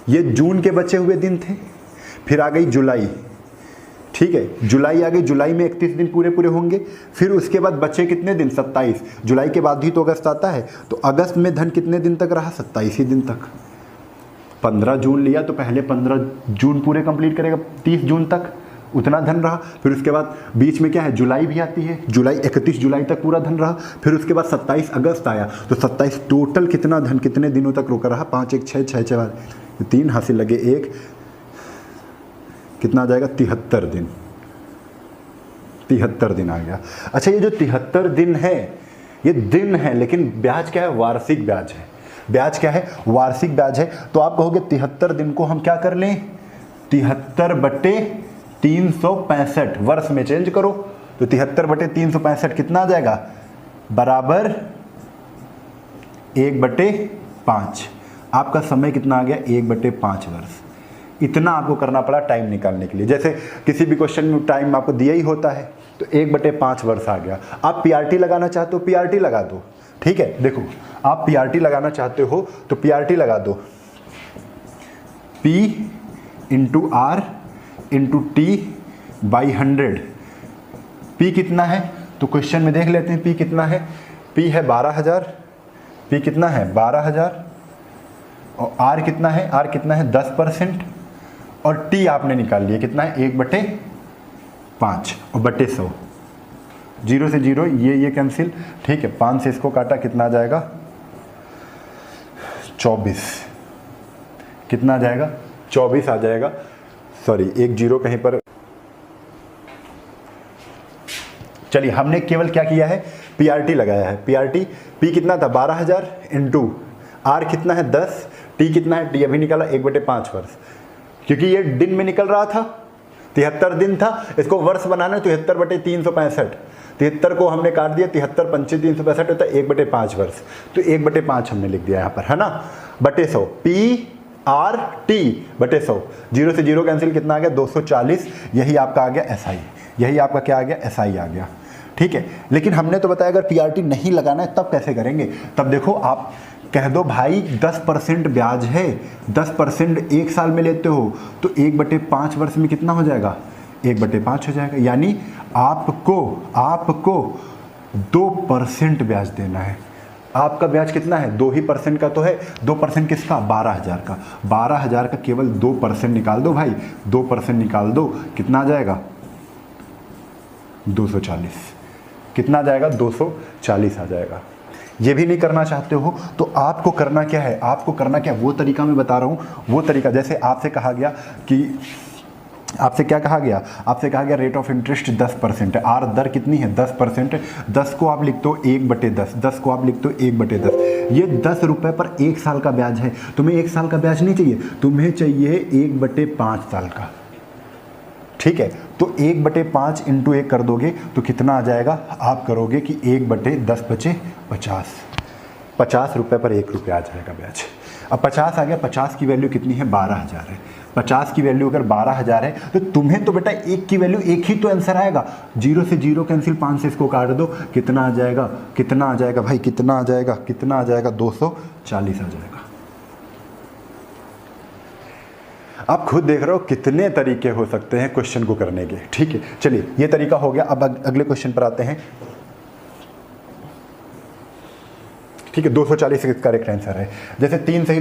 ये जून के बचे हुए दिन थे, फिर आ गई जुलाई। ठीक है, जुलाई आ गई, जुलाई में 31 दिन पूरे पूरे होंगे, फिर उसके बाद बचे कितने दिन, 27। जुलाई के बाद ही तो अगस्त आता है, तो अगस्त में धन कितने दिन तक रहा, 27 ही दिन तक। 15 जून लिया तो पहले 15 जून पूरे कंप्लीट करेगा, 30 जून तक उतना धन रहा। फिर उसके बाद बीच में क्या है, जुलाई भी आती है, जुलाई 31 जुलाई तक पूरा धन रहा। फिर उसके बाद 27 अगस्त आया, तो 27 टोटल कितना धन कितने दिनों तक रोका रहा, 5 1 6 6 6 3 हासिल लगे 1, कितना आ जाएगा, 73 दिन। 73 दिन आ गया। अच्छा, ये जो 73 दिन है ये दिन है, लेकिन ब्याज क्या है, वार्षिक ब्याज है। ब्याज क्या है, वार्षिक ब्याज है। तो आप कहोगे 73 दिन को हम क्या कर लें, 73/365 वर्ष में चेंज करो, तो 73/365 कितना आ जाएगा, बराबर 1/5। आपका समय कितना आ गया, 1/5 वर्ष। इतना आपको करना पड़ा टाइम निकालने के लिए। जैसे किसी भी क्वेश्चन में टाइम आपको दिया ही होता है, तो 1/5 वर्ष आ गया। आप पीआरटी लगाना चाहते हो, पीआरटी लगा दो। ठीक है, देखो आप पीआरटी लगाना चाहते हो तो पीआरटी लगा दो, P × R × T/100। P कितना है, तो क्वेश्चन में देख लेते हैं P कितना है। P है 12,000, P कितना है 12,000, और R कितना है, R कितना है 10%, और T आपने निकाल लिया कितना है, 1/5 और बटे 100। 0 से 0 ये कैंसिल। ठीक है, 5 से इसको काटा, कितना आ जाएगा, 24। कितना आ जाएगा, 24 आ जाएगा। सॉरी, एक 0 कहीं पर चलिए हमने केवल क्या किया है, पीआरटी लगाया है। पीआरटी पी कितना था 12,000 इंटू आर कितना है 10, टी कितना है, टी अभी निकाला 1/5 वर्ष, क्योंकि ये दिन में निकल रहा था, 73 दिन था, इसको वर्ष बनाना है तो 73/365, 73 को हमने काट दिया, 73 पंचे 365 होता है 1/5 वर्ष, तो 1/5 हमने लिख दिया यहाँ पर, है ना, बटे 100, पी आर टी बटे 100, 0 से 0 कैंसिल, कितना आ गया 240, यही आपका आ गया एसआई, यही आपका क्या आ गया एसआई आ गया, ठीक है। लेकिन हमने तो बताया अगर पीआरटी नहीं लगाना है तब कैसे करेंगे, तब देखो आप कह दो भाई 10% ब्याज है, 10% एक साल में लेते हो तो 1/5 वर्ष में कितना हो जाएगा, 1/5 हो जाएगा, यानी आपको 2% ब्याज देना है। आपका ब्याज कितना है 2% का तो है, 2% किसका 12,000 का, 12,000 का केवल 2% निकाल दो भाई, 2% निकाल दो, कितना आ जाएगा 240, कितना आ जाएगा 240 आ जाएगा। ये भी नहीं करना चाहते हो तो आपको करना क्या है, आपको करना क्या, वो तरीका मैं बता रहा हूँ, वो तरीका जैसे आपसे कहा गया कि आपसे क्या कहा गया, आपसे कहा गया रेट ऑफ इंटरेस्ट 10% है, आर दर कितनी है 10% है, 10 को आप लिख दो 1/10, 10 को आप लिख दो 1/10, ये 10 रुपये पर 1 साल का ब्याज है। तुम्हें 1 साल का ब्याज नहीं चाहिए, तुम्हें चाहिए 1/5 साल का, ठीक है। तो 1/5 इंटू 1 कर दोगे तो कितना आ जाएगा, आप करोगे कि 1/10 बचे 50, 50 रुपये पर 1 रुपया आ जाएगा ब्याज। अब 50 आ गया, 50 की वैल्यू कितनी है 12,000 है, 50 की वैल्यू अगर 12,000 है तो तुम्हें तो बेटा 1 की वैल्यू 1 ही तो आंसर आएगा, 0 से 0 कैंसिल, 5 से इसको काट दो, कितना आ जाएगा, कितना आ जाएगा भाई, कितना आ जाएगा, कितना आ जाएगा 240 आ जाएगा। आप खुद देख रहे हो कितने तरीके हो सकते हैं क्वेश्चन को करने के, ठीक है। चलिए ये तरीका हो गया, अब अगले क्वेश्चन पर आते हैं, ठीक है। 240 इसका करेक्ट आंसर है। जैसे 3 से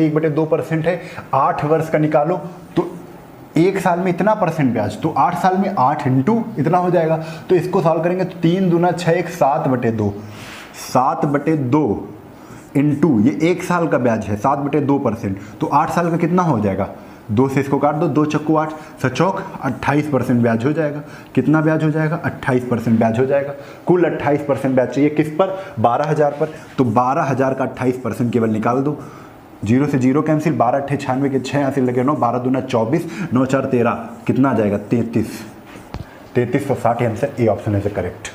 1/2% है, 8 वर्ष का निकालो तो 1 साल में इतना परसेंट ब्याज, तो 8 साल में 8 इंटू इतना हो जाएगा, तो इसको सॉल्व करेंगे तो 3 दूना 6 1 7/2, 7/2 इंटू ये 1 साल का ब्याज है 7/2%, तो 8 साल का कितना हो जाएगा, 2 से इसको काट दो, 2 चक्कू 8, 28% ब्याज हो जाएगा। कितना ब्याज हो जाएगा 28% ब्याज हो जाएगा। कुल 28% ब्याज चाहिए किस पर 12,000 पर, तो 12,000 का 28% केवल निकाल दो, 0 से 0 कैंसिल, 12 8 96 के 6 यहाँ से लगे 9, 12 दूना 24, 9 4 13, कितना आ जाएगा 3360 answer A option is correct,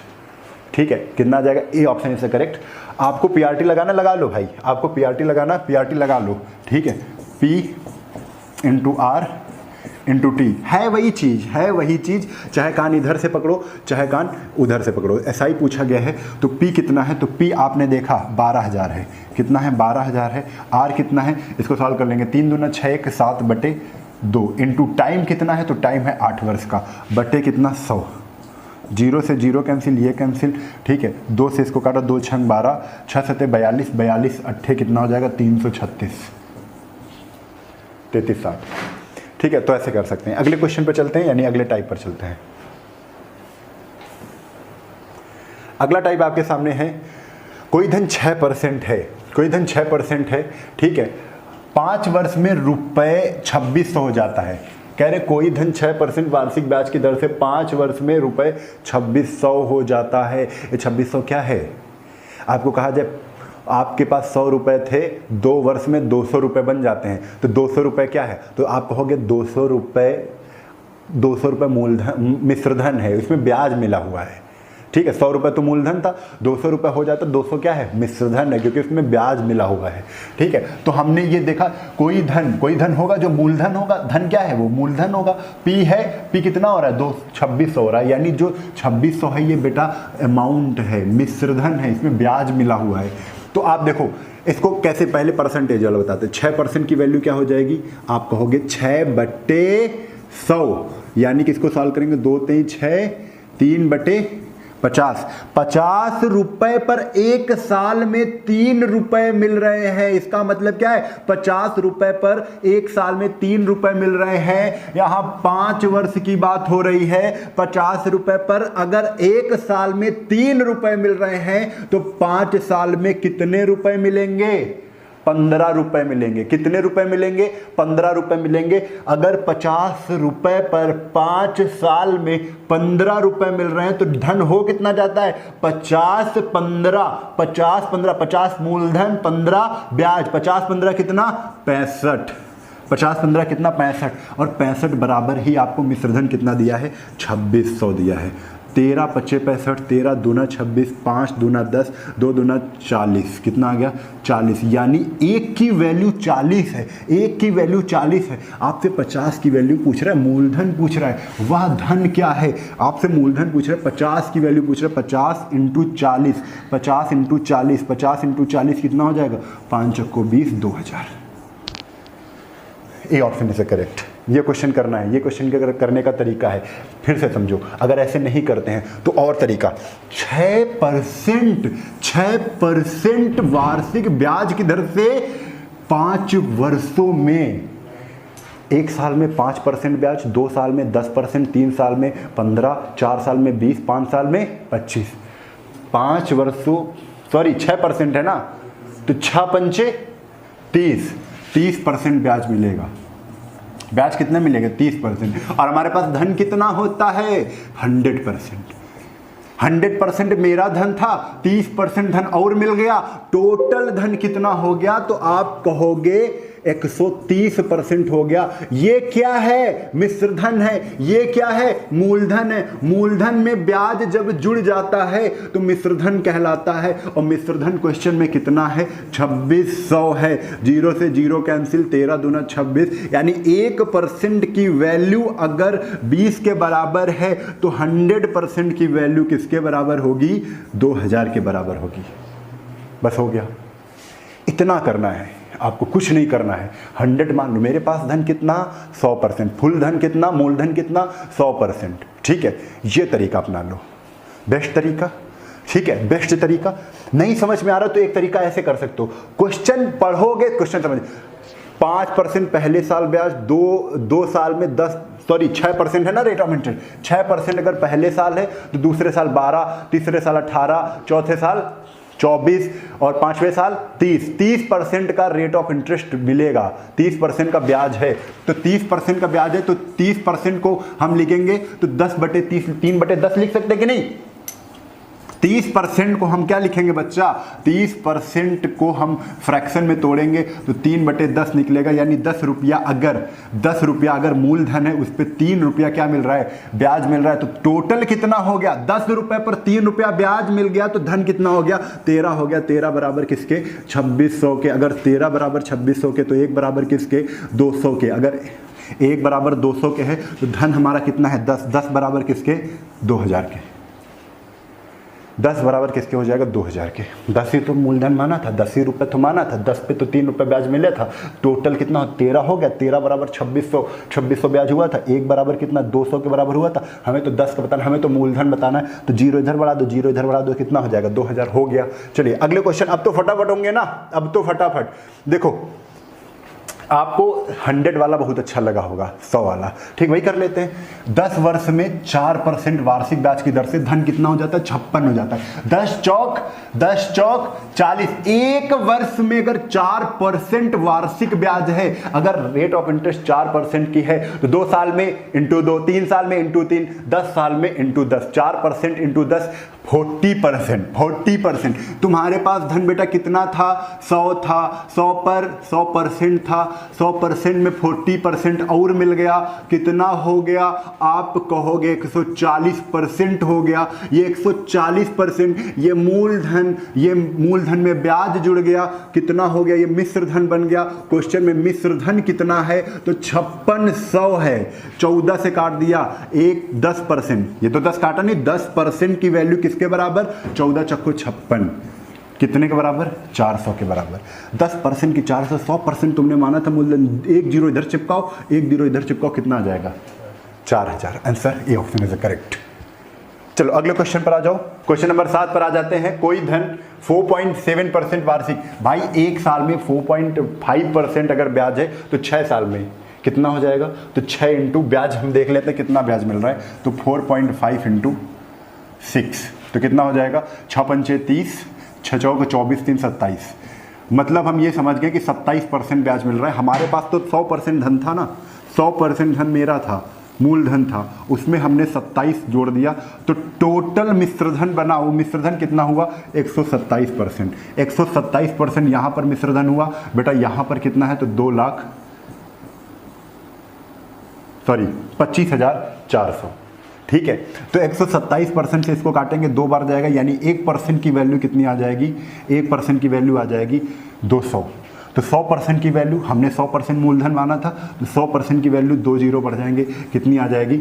ठीक है। कितना आ जाएगा ए ऑप्शन इज करेक्ट। आपको पीआरटी लगाना लगा लो भाई, आपको पीआरटी लगाना पीआरटी लगा लो, ठीक है। P into R into T है वही चीज़, चाहे कान इधर से पकड़ो चाहे कान उधर से पकड़ो, ऐसा ही पूछा गया है। तो पी कितना है, तो पी आपने देखा 12,000 है, कितना है 12,000 है। आर कितना है, इसको सॉल्व कर लेंगे, 3 दूना 6 1 7/2 इंटू टाइम कितना है, तो टाइम है 8 वर्ष का, बटे कितना 100, 0 से 0 कैंसिल, ये कैंसिल, ठीक है। 2 से इसको काटा, 2 6 12, 6 7 42, 42 8 कितना हो जाएगा 336, 3360, ठीक है। तो ऐसे कर सकते हैं। अगले क्वेश्चन पर चलते हैं, यानी अगले टाइप पर चलते हैं। अगला टाइप आपके सामने है, कोई धन 6% है, कोई धन 6% है, ठीक है। 5 वर्ष में रुपए 2600 हो जाता है। कह रहे कोई धन 6% वार्षिक ब्याज की दर से 5 वर्ष में रुपए 2600 हो जाता है। ये 2600 क्या है, आपको कहा जाए आपके पास 100 रुपए थे, 2 वर्ष में 200 रुपए बन जाते हैं, तो 200 रुपए क्या है, तो आप कहोगे 200 रुपए मूलधन मिश्रधन है, इसमें ब्याज मिला हुआ है, ठीक है। 100 रुपए तो मूलधन था, 200 रुपए हो जाता, 200 क्या है मिश्रधन है, क्योंकि उसमें ब्याज मिला हुआ है, ठीक है। तो हमने ये देखा कोई धन होगा जो मूलधन होगा, धन क्या है वो मूलधन होगा। पी है, पी कितना हो रहा है 2600 हो रहा है, यानी जो 2600 है ये बेटा अमाउंट है, मिश्रधन है, इसमें ब्याज मिला हुआ है। तो आप देखो इसको कैसे, पहले परसेंटेज वाला बताते हैं। 6% की वैल्यू क्या हो जाएगी, आप कहोगे 6/100, यानी कि इसको सॉल्व करेंगे 2 3 6, 3/50, 50 रुपए पर 1 साल में 3 रुपए मिल रहे हैं। इसका मतलब क्या है, 50 रुपए पर 1 साल में 3 रुपए मिल रहे हैं। यहां 5 वर्ष की बात हो रही है। 50 रुपए पर अगर 1 साल में 3 रुपए मिल रहे हैं तो 5 साल में कितने रुपए मिलेंगे, 15 रुपए मिलेंगे। कितने रुपए मिलेंगे? 15 रुपए मिलेंगे। अगर 50 रुपए पर 5 साल में 15 रुपए मिल रहे हैं तो धन हो कितना जाता है? 50 15 50 15 50 मूलधन 15 ब्याज। 50 15 कितना? 65। 50 15 कितना? 65। और 65 बराबर ही आपको मिश्रधन कितना दिया है? 2600 दिया है। 13 पच्चे 65, 13 दूना 26, 5 दूना 10, 2 दूना 40। कितना आ गया? 40। यानी एक की वैल्यू 40 है, एक की वैल्यू 40 है। आपसे 50 की वैल्यू पूछ रहा है, मूलधन पूछ रहा है। वह धन क्या है? आपसे मूलधन पूछ रहा है, 50 की वैल्यू पूछ रहा है। 50 इंटू 40, 50 इंटू 40, 50 इंटू 40 कितना हो जाएगा? 5 चक्को 20, 2000। A option is correct. ये क्वेश्चन करना है, ये क्वेश्चन करने का तरीका है। फिर से समझो, अगर ऐसे नहीं करते हैं तो और तरीका। 6% वार्षिक ब्याज की दर से 5 वर्षों में, 1 साल में 5% ब्याज, 2 साल में 10%, 3 साल में 15, 4 साल में 20, 5 साल में 25। 5 वर्षों 6% है ना, तो 6 पंचे 30% ब्याज मिलेगा। ब्याज कितना मिलेगा? 30%। और हमारे पास धन कितना होता है? 100%। 100% मेरा धन था, 30% धन और मिल गया, टोटल धन कितना हो गया? तो आप कहोगे 130% हो गया। ये क्या है? मिश्रधन है। ये क्या है? मूलधन है। मूलधन में ब्याज जब जुड़ जाता है तो मिश्रधन कहलाता है। और मिश्रधन क्वेश्चन में कितना है? 2600 है। 0 से 0 कैंसिल, 13 दूना 26। यानी 1% की वैल्यू अगर 20 के बराबर है तो 100% की वैल्यू किसके बराबर होगी? 2000 के बराबर होगी। बस हो गया। इतना करना है, आपको कुछ नहीं करना है। 100 मान लो, मेरे पास धन कितना? 100%। फुल धन कितना? मूलधन कितना? 100%। ठीक है, ये तरीका अपना लो, बेस्ट तरीका। ठीक है, बेस्ट तरीका। नहीं समझ में आ रहा तो एक तरीका ऐसे कर सकते हो, क्वेश्चन पढ़ोगे, क्वेश्चन समझ। 5% पहले साल ब्याज, 2 साल में 6% है ना रेट ऑफ इंटरेस्ट। 6% अगर पहले साल है तो दूसरे साल 12, तीसरे साल 18, चौथे साल 24 और 5वें साल 30% का रेट ऑफ इंटरेस्ट मिलेगा। 30% का ब्याज है, तो 30% का ब्याज है तो 30% को हम लिखेंगे तो 10/30, 3/10 लिख सकते कि नहीं? 30% को हम क्या लिखेंगे बच्चा? 30% को हम फ्रैक्शन में तोड़ेंगे तो 3/10 निकलेगा। यानी 10 रुपया अगर मूलधन है, उस पर 3 रुपया क्या मिल रहा है? ब्याज मिल रहा है। तो टोटल कितना हो गया? 10 रुपए पर 3 रुपया ब्याज मिल गया तो धन कितना हो गया? 13 हो गया। 13 बराबर किसके? 2600 के। अगर 13 बराबर 2600 के तो 1 बराबर किसके? 200 के। अगर 1 बराबर 200 के है तो धन हमारा कितना है? 10। 10 बराबर किसके? 2000 के। 10 बराबर किसके हो जाएगा? 2000 के। 10 ही तो मूलधन माना था, 10 ही रुपये तो माना था, 10 पे तो 3 रुपये ब्याज मिले था। टोटल कितना? 13 हो गया। 13 बराबर 2600 ब्याज हुआ था। 1 बराबर कितना? 200 के बराबर हुआ था। हमें तो 10 का बताना, हमें तो मूलधन बताना है। तो 0 इधर बढ़ा दो, 0 इधर बढ़ा दो, कितना हो जाएगा? 2000 हो गया। चलिए अगले क्वेश्चन। अब तो फटाफट होंगे ना, अब तो फटाफट। देखो, आपको 100 वाला बहुत अच्छा लगा होगा, 100 वाला। ठीक, वही कर लेते हैं। 10 वर्ष में 4% वार्षिक ब्याज की दर से धन कितना हो जाता है? 56 हो जाता है। 10 चौक 40। 1 वर्ष में अगर 4% वार्षिक ब्याज है, अगर रेट ऑफ इंटरेस्ट 4% की है तो 2 साल में इंटू 2, 3 साल में इंटू 3, 10 साल में इंटू 10। 4% इंटू 10 40%। तुम्हारे पास धन बेटा कितना था? 100 था। 100 पर 100% था। 100% में 40% और मिल गया, कितना हो गया? आप कहोगे 140% हो गया। ये 140%, ये मूलधन में ब्याज जुड़ गया, कितना हो गया? ये मिश्रधन बन गया। क्वेश्चन में मिश्रधन कितना है? तो 5600 है। 14 से काट दिया, 10%। ये तो 10 काटा नहीं, 10% की वैल्यू किसके बराबर? 14 चक्को 56 कितने के बराबर? 400 के बराबर। 10% की 400, 100% तुमने माना था मूलधन। 1 0 इधर चिपकाओ, 1 0 इधर चिपकाओ, कितना आ जाएगा? 4000। Answer A option is correct. चलो अगले क्वेश्चन पर आ जाओ। क्वेश्चन नंबर 7 पर आ जाते हैं। कोई धन 4.7% वार्षिक। भाई 1 साल में 4.5% अगर ब्याज है तो 6 साल में कितना हो जाएगा? तो 6 इंटू ब्याज हम देख लेते हैं कितना ब्याज मिल रहा है। तो 4.5 इंटू 6 तो कितना हो जाएगा? 6 पंचे 30, 6 चौक 24, 3 27। मतलब हम ये समझ गए कि 27% ब्याज मिल रहा है। हमारे पास तो 100% धन था ना, 100% धन मेरा था, मूलधन था, उसमें हमने 27 जोड़ दिया तो टोटल मिश्रधन बना। वो मिश्रधन कितना हुआ? 127%। 127% यहाँ पर मिश्रधन हुआ बेटा, यहाँ पर कितना है तो 25,400। ठीक है, तो 127% से इसको काटेंगे, 2 बार जाएगा, यानी 1% की वैल्यू कितनी आ जाएगी? 1% की वैल्यू आ जाएगी 200। तो 100% की वैल्यू, हमने 100% मूलधन माना था, तो 100% की वैल्यू 2 जीरो बढ़ जाएंगे, कितनी आ जाएगी?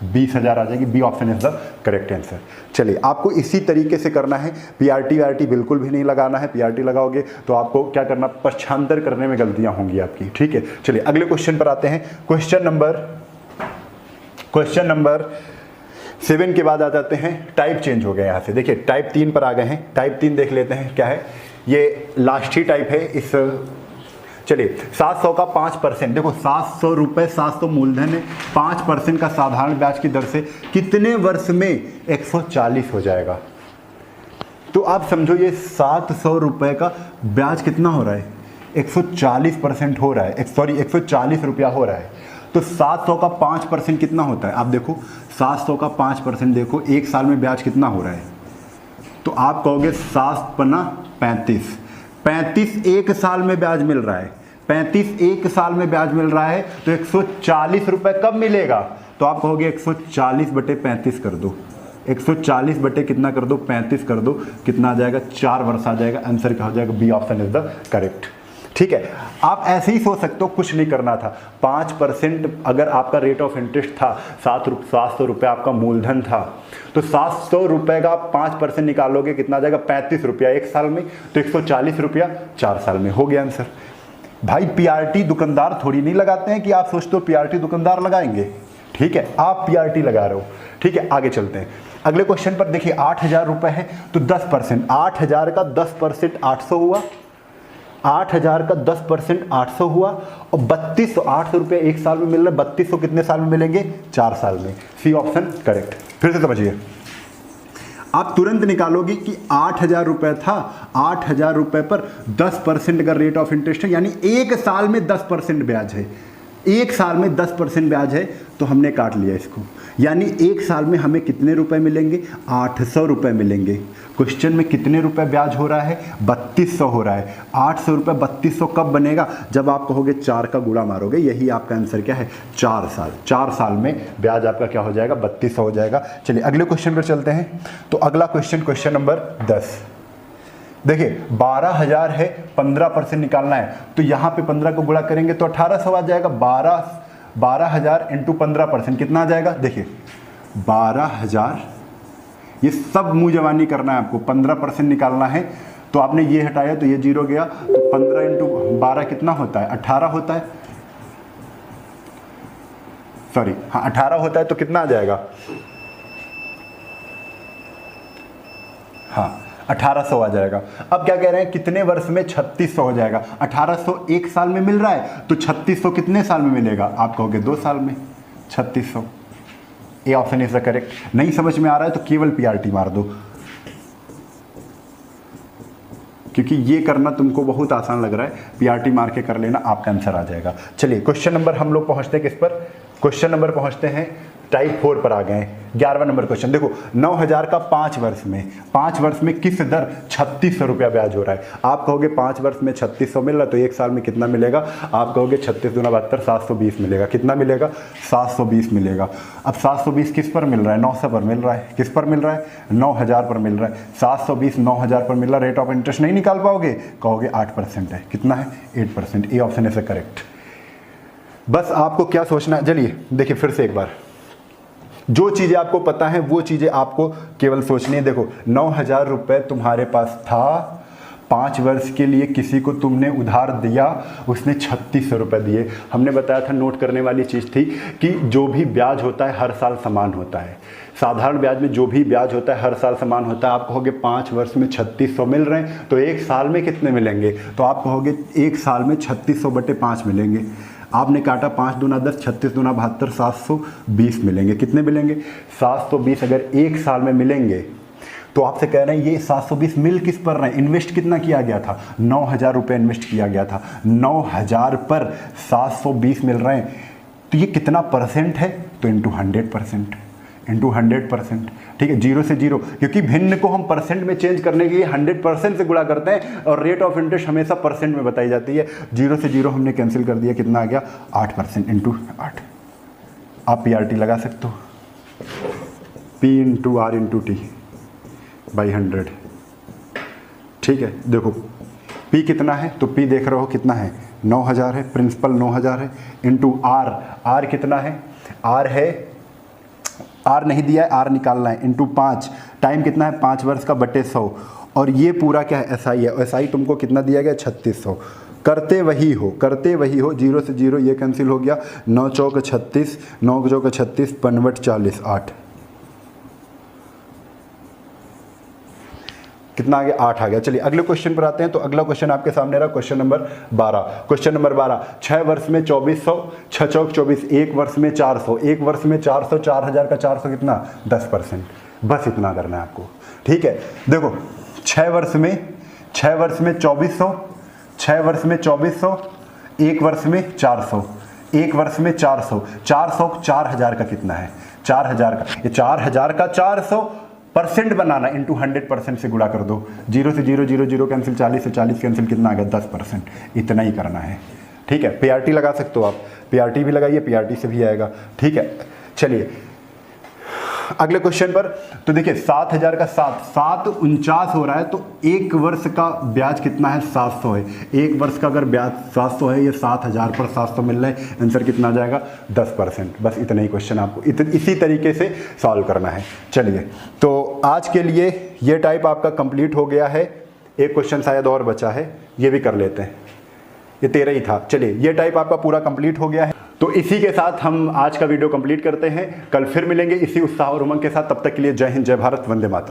20,000 आ जाएगी। B option is the correct answer. चलिए, आपको इसी तरीके से करना है, पीआरटी वीआरटी बिल्कुल भी नहीं लगाना है। पीआरटी लगाओगे तो आपको क्या करना? पक्षांतर करने में गलतियां होंगी आपकी। ठीक है, चलिए अगले क्वेश्चन पर आते हैं। क्वेश्चन नंबर 7 के बाद आ जाते हैं, टाइप चेंज हो गया यहाँ से। देखिए टाइप 3 पर आ गए हैं। टाइप 3 देख लेते हैं क्या है, ये लास्ट ही टाइप है इस। चलिए 700 का 5%, देखो 700 रुपये, 700 मूलधन है, 5% का साधारण ब्याज की दर से कितने वर्ष में 140 हो जाएगा? तो आप समझो ये 700 रुपये का ब्याज कितना हो रहा है? 140% हो रहा है, सॉरी 140 रुपया हो रहा है। तो 700 का 5% कितना होता है? आप देखो 700 का 5% देखो, एक साल में ब्याज कितना हो रहा है? तो आप कहोगे 7 पन्ना 35, 35 एक साल में ब्याज मिल रहा है, 35 एक साल में ब्याज मिल रहा है, तो 140 रुपये कब मिलेगा? तो आप कहोगे 140 बटे 35 कर दो, 140 बटे कितना कर दो? 35 कर दो, कितना आ जाएगा? 4 वर्ष आ जाएगा। आंसर क्या हो जाएगा? B option is the correct. ठीक है, आप ऐसे ही सोच सकते हो, कुछ नहीं करना था। 5% अगर आपका रेट ऑफ इंटरेस्ट था, 700 रुपये आपका मूलधन था, तो 700 रुपये का 5% निकालोगे, कितना आ जाएगा? 35 रुपया एक साल में, तो 140 रुपया 4 साल में। हो गया आंसर। भाई पीआरटी दुकानदार थोड़ी नहीं लगाते हैं कि आप सोचते हो पीआरटी दुकानदार लगाएंगे। ठीक है, आप पीआरटी लगा रहे हो। ठीक है, आगे चलते हैं। अगले क्वेश्चन पर देखिए, 8,000 रुपये है तो 10%, 8,000 का 10% 800 हुआ, 8,000 का 10% 800 हुआ, और 3200, 800 रुपये एक साल में मिल रहा है, 3200 कितने साल में मिलेंगे? 4 साल में। C option correct. फिर से समझिए, आप तुरंत निकालोगे कि 8,000 रुपये था, 8,000 रुपये पर 10% अगर रेट ऑफ इंटरेस्ट है, यानी एक साल में 10% ब्याज है, एक साल में 10% ब्याज है, तो हमने काट लिया इसको, यानी एक साल में हमें कितने रुपए मिलेंगे? 800 रुपये मिलेंगे। क्वेश्चन में कितने रुपए ब्याज हो रहा है? 3200 हो रहा है। 800 रुपये 3200 कब बनेगा? जब आप कहोगे 4 का गुणा मारोगे। यही आपका आंसर क्या है? 4 साल। 4 साल में ब्याज आपका क्या हो जाएगा? 3200 हो जाएगा। चलिए अगले क्वेश्चन पर चलते हैं। तो अगला क्वेश्चन नंबर 10। देखिए 12,000 है, 15% निकालना है, तो यहाँ पे 15 को गुणा करेंगे तो 1800 आ जाएगा। 12,000 इंटू 15% कितना आ जाएगा? देखिए 12,000, ये सब मुँह जवानी करना है आपको। 15% निकालना है, तो आपने ये हटाया तो ये 0 गया, तो 15 इंटू 12 कितना होता है? 18 होता है, सॉरी हाँ 18 होता है, तो कितना आ जाएगा? हाँ 1800 आ जाएगा। अब क्या कह रहे हैं? कितने वर्ष में? 3600 हो जाएगा। 1800 एक साल में मिल रहा है, तो 3600 कितने साल में मिलेगा? आप कहोगे 2 साल में। 3600, A option is the correct. नहीं समझ में आ रहा है तो केवल पीआरटी मार दो, क्योंकि ये करना तुमको बहुत आसान लग रहा है। पीआरटी मार के कर लेना, आपका आंसर आ जाएगा। चलिए क्वेश्चन नंबर हम लोग पहुंचते हैं किस पर? क्वेश्चन नंबर पहुंचते हैं टाइप 4 पर आ गए। 11वां नंबर क्वेश्चन देखो, 9,000 का 5 वर्ष में किस दर 3600 रुपया ब्याज हो रहा है? आप कहोगे 5 वर्ष में 3600 मिल रहा है, तो एक साल में कितना मिलेगा? आप कहोगे 36 दूना 72, 720 मिलेगा। कितना मिलेगा? 720 मिलेगा। अब 720 किस पर मिल रहा है? 900 पर मिल रहा है। किस पर मिल रहा है? 9,000 पर मिल रहा है। 720 9,000 पर मिल रहा है। रेट ऑफ इंटरेस्ट नहीं निकाल पाओगे, कहोगे 8% है। कितना है? 8%। A option is correct. बस आपको क्या सोचना है, चलिए देखिए फिर से एक बार, जो चीज़ें आपको पता है वो चीज़ें आपको केवल सोचनी है। देखो 9,000 रुपये तुम्हारे पास था, 5 वर्ष के लिए किसी को तुमने उधार दिया, उसने 3600 रुपये दिए। हमने बताया था, नोट करने वाली चीज़ थी कि जो भी ब्याज होता है हर साल समान होता है। साधारण ब्याज में जो भी ब्याज होता है हर साल समान होता है। आप कहोगे 5 वर्ष में 3600 मिल रहे हैं, तो एक साल में कितने मिलेंगे? तो आप कहोगे एक साल में 3600 बटे 5 मिलेंगे। आपने काटा 5 दूना 10, 36 दूना 72, 720 मिलेंगे। कितने मिलेंगे? 720 अगर एक साल में मिलेंगे तो आपसे कह रहे हैं ये 720 मिल किस पर रहे हैं, इन्वेस्ट कितना किया गया था, 9,000 रुपये इन्वेस्ट किया गया था, 9,000 पर 720 मिल रहे हैं, तो ये कितना परसेंट है, तो इंटू 100%, इंटू 100%, ठीक है, जीरो से जीरो, क्योंकि भिन्न को हम परसेंट में चेंज करने के लिए 100% से गुणा करते हैं और रेट ऑफ इंटरेस्ट हमेशा परसेंट में बताई जाती है। जीरो से जीरो हमने कैंसिल कर दिया, कितना आ गया 8% इंटू 8। आप PRT लगा सकते हो, P into R into T by 100, ठीक है। देखो P कितना है, तो P देख रहे हो कितना है, 9,000 है, प्रिंसिपल 9,000 है, इंटू R कितना है, R नहीं दिया है, R निकालना है, इंटू 5, टाइम कितना है 5 वर्ष का बटे 100, और ये पूरा क्या है SI है, SI तुमको कितना दिया गया 3600, करते वही हो, जीरो से जीरो ये कैंसिल हो गया, 9 चौक 36, 9 चौक 36, 5 40, 8, कितना आ गया 8 आ गया। चलिए अगले क्वेश्चन पर आते हैं। तो अगला क्वेश्चन आपके सामने रहा क्वेश्चन नंबर 12। क्वेश्चन नंबर 12, 6 वर्ष में 2400, 6 चौक 24, 1 वर्ष में 400, 1 वर्ष में 400, 4000 का 400 कितना 10%, बस इतना करना है आपको, ठीक है। देखो 6 वर्ष में 2400, 6 वर्ष में 2400, 1 वर्ष में 400, 1 वर्ष में 400, 400 4000 का कितना है, 4000 का, ये 4000 का 400% बनाना, इंटू 100% से गुणा कर दो, जीरो से जीरो, जीरो जीरो कैंसिल, 40 से 40 कैंसिल, कितना आ गया 10%, इतना ही करना है, ठीक है। PRT लगा सकते हो आप, PRT भी लगाइए, PRT से भी आएगा, ठीक है। चलिए अगले क्वेश्चन पर, तो देखिए 7000 का 7 49 हो रहा है, तो 1 वर्ष का ब्याज कितना है 700 है, 1 वर्ष का अगर ब्याज 700 है, ये 7000 पर 700 मिल रहा है, आंसर कितना आ जाएगा 10%, बस इतना ही क्वेश्चन आपको इसी तरीके से सॉल्व करना है। चलिए तो आज के लिए ये टाइप आपका कंप्लीट हो गया है, एक क्वेश्चन शायद और बचा है, ये भी कर लेते हैं, ये 13 ही था। चलिए ये टाइप आपका पूरा कंप्लीट हो गया है। तो इसी के साथ हम आज का वीडियो कंप्लीट करते हैं, कल फिर मिलेंगे इसी उत्साह और उमंग के साथ, तब तक के लिए जय हिंद, जय भारत, वंदे मातरम।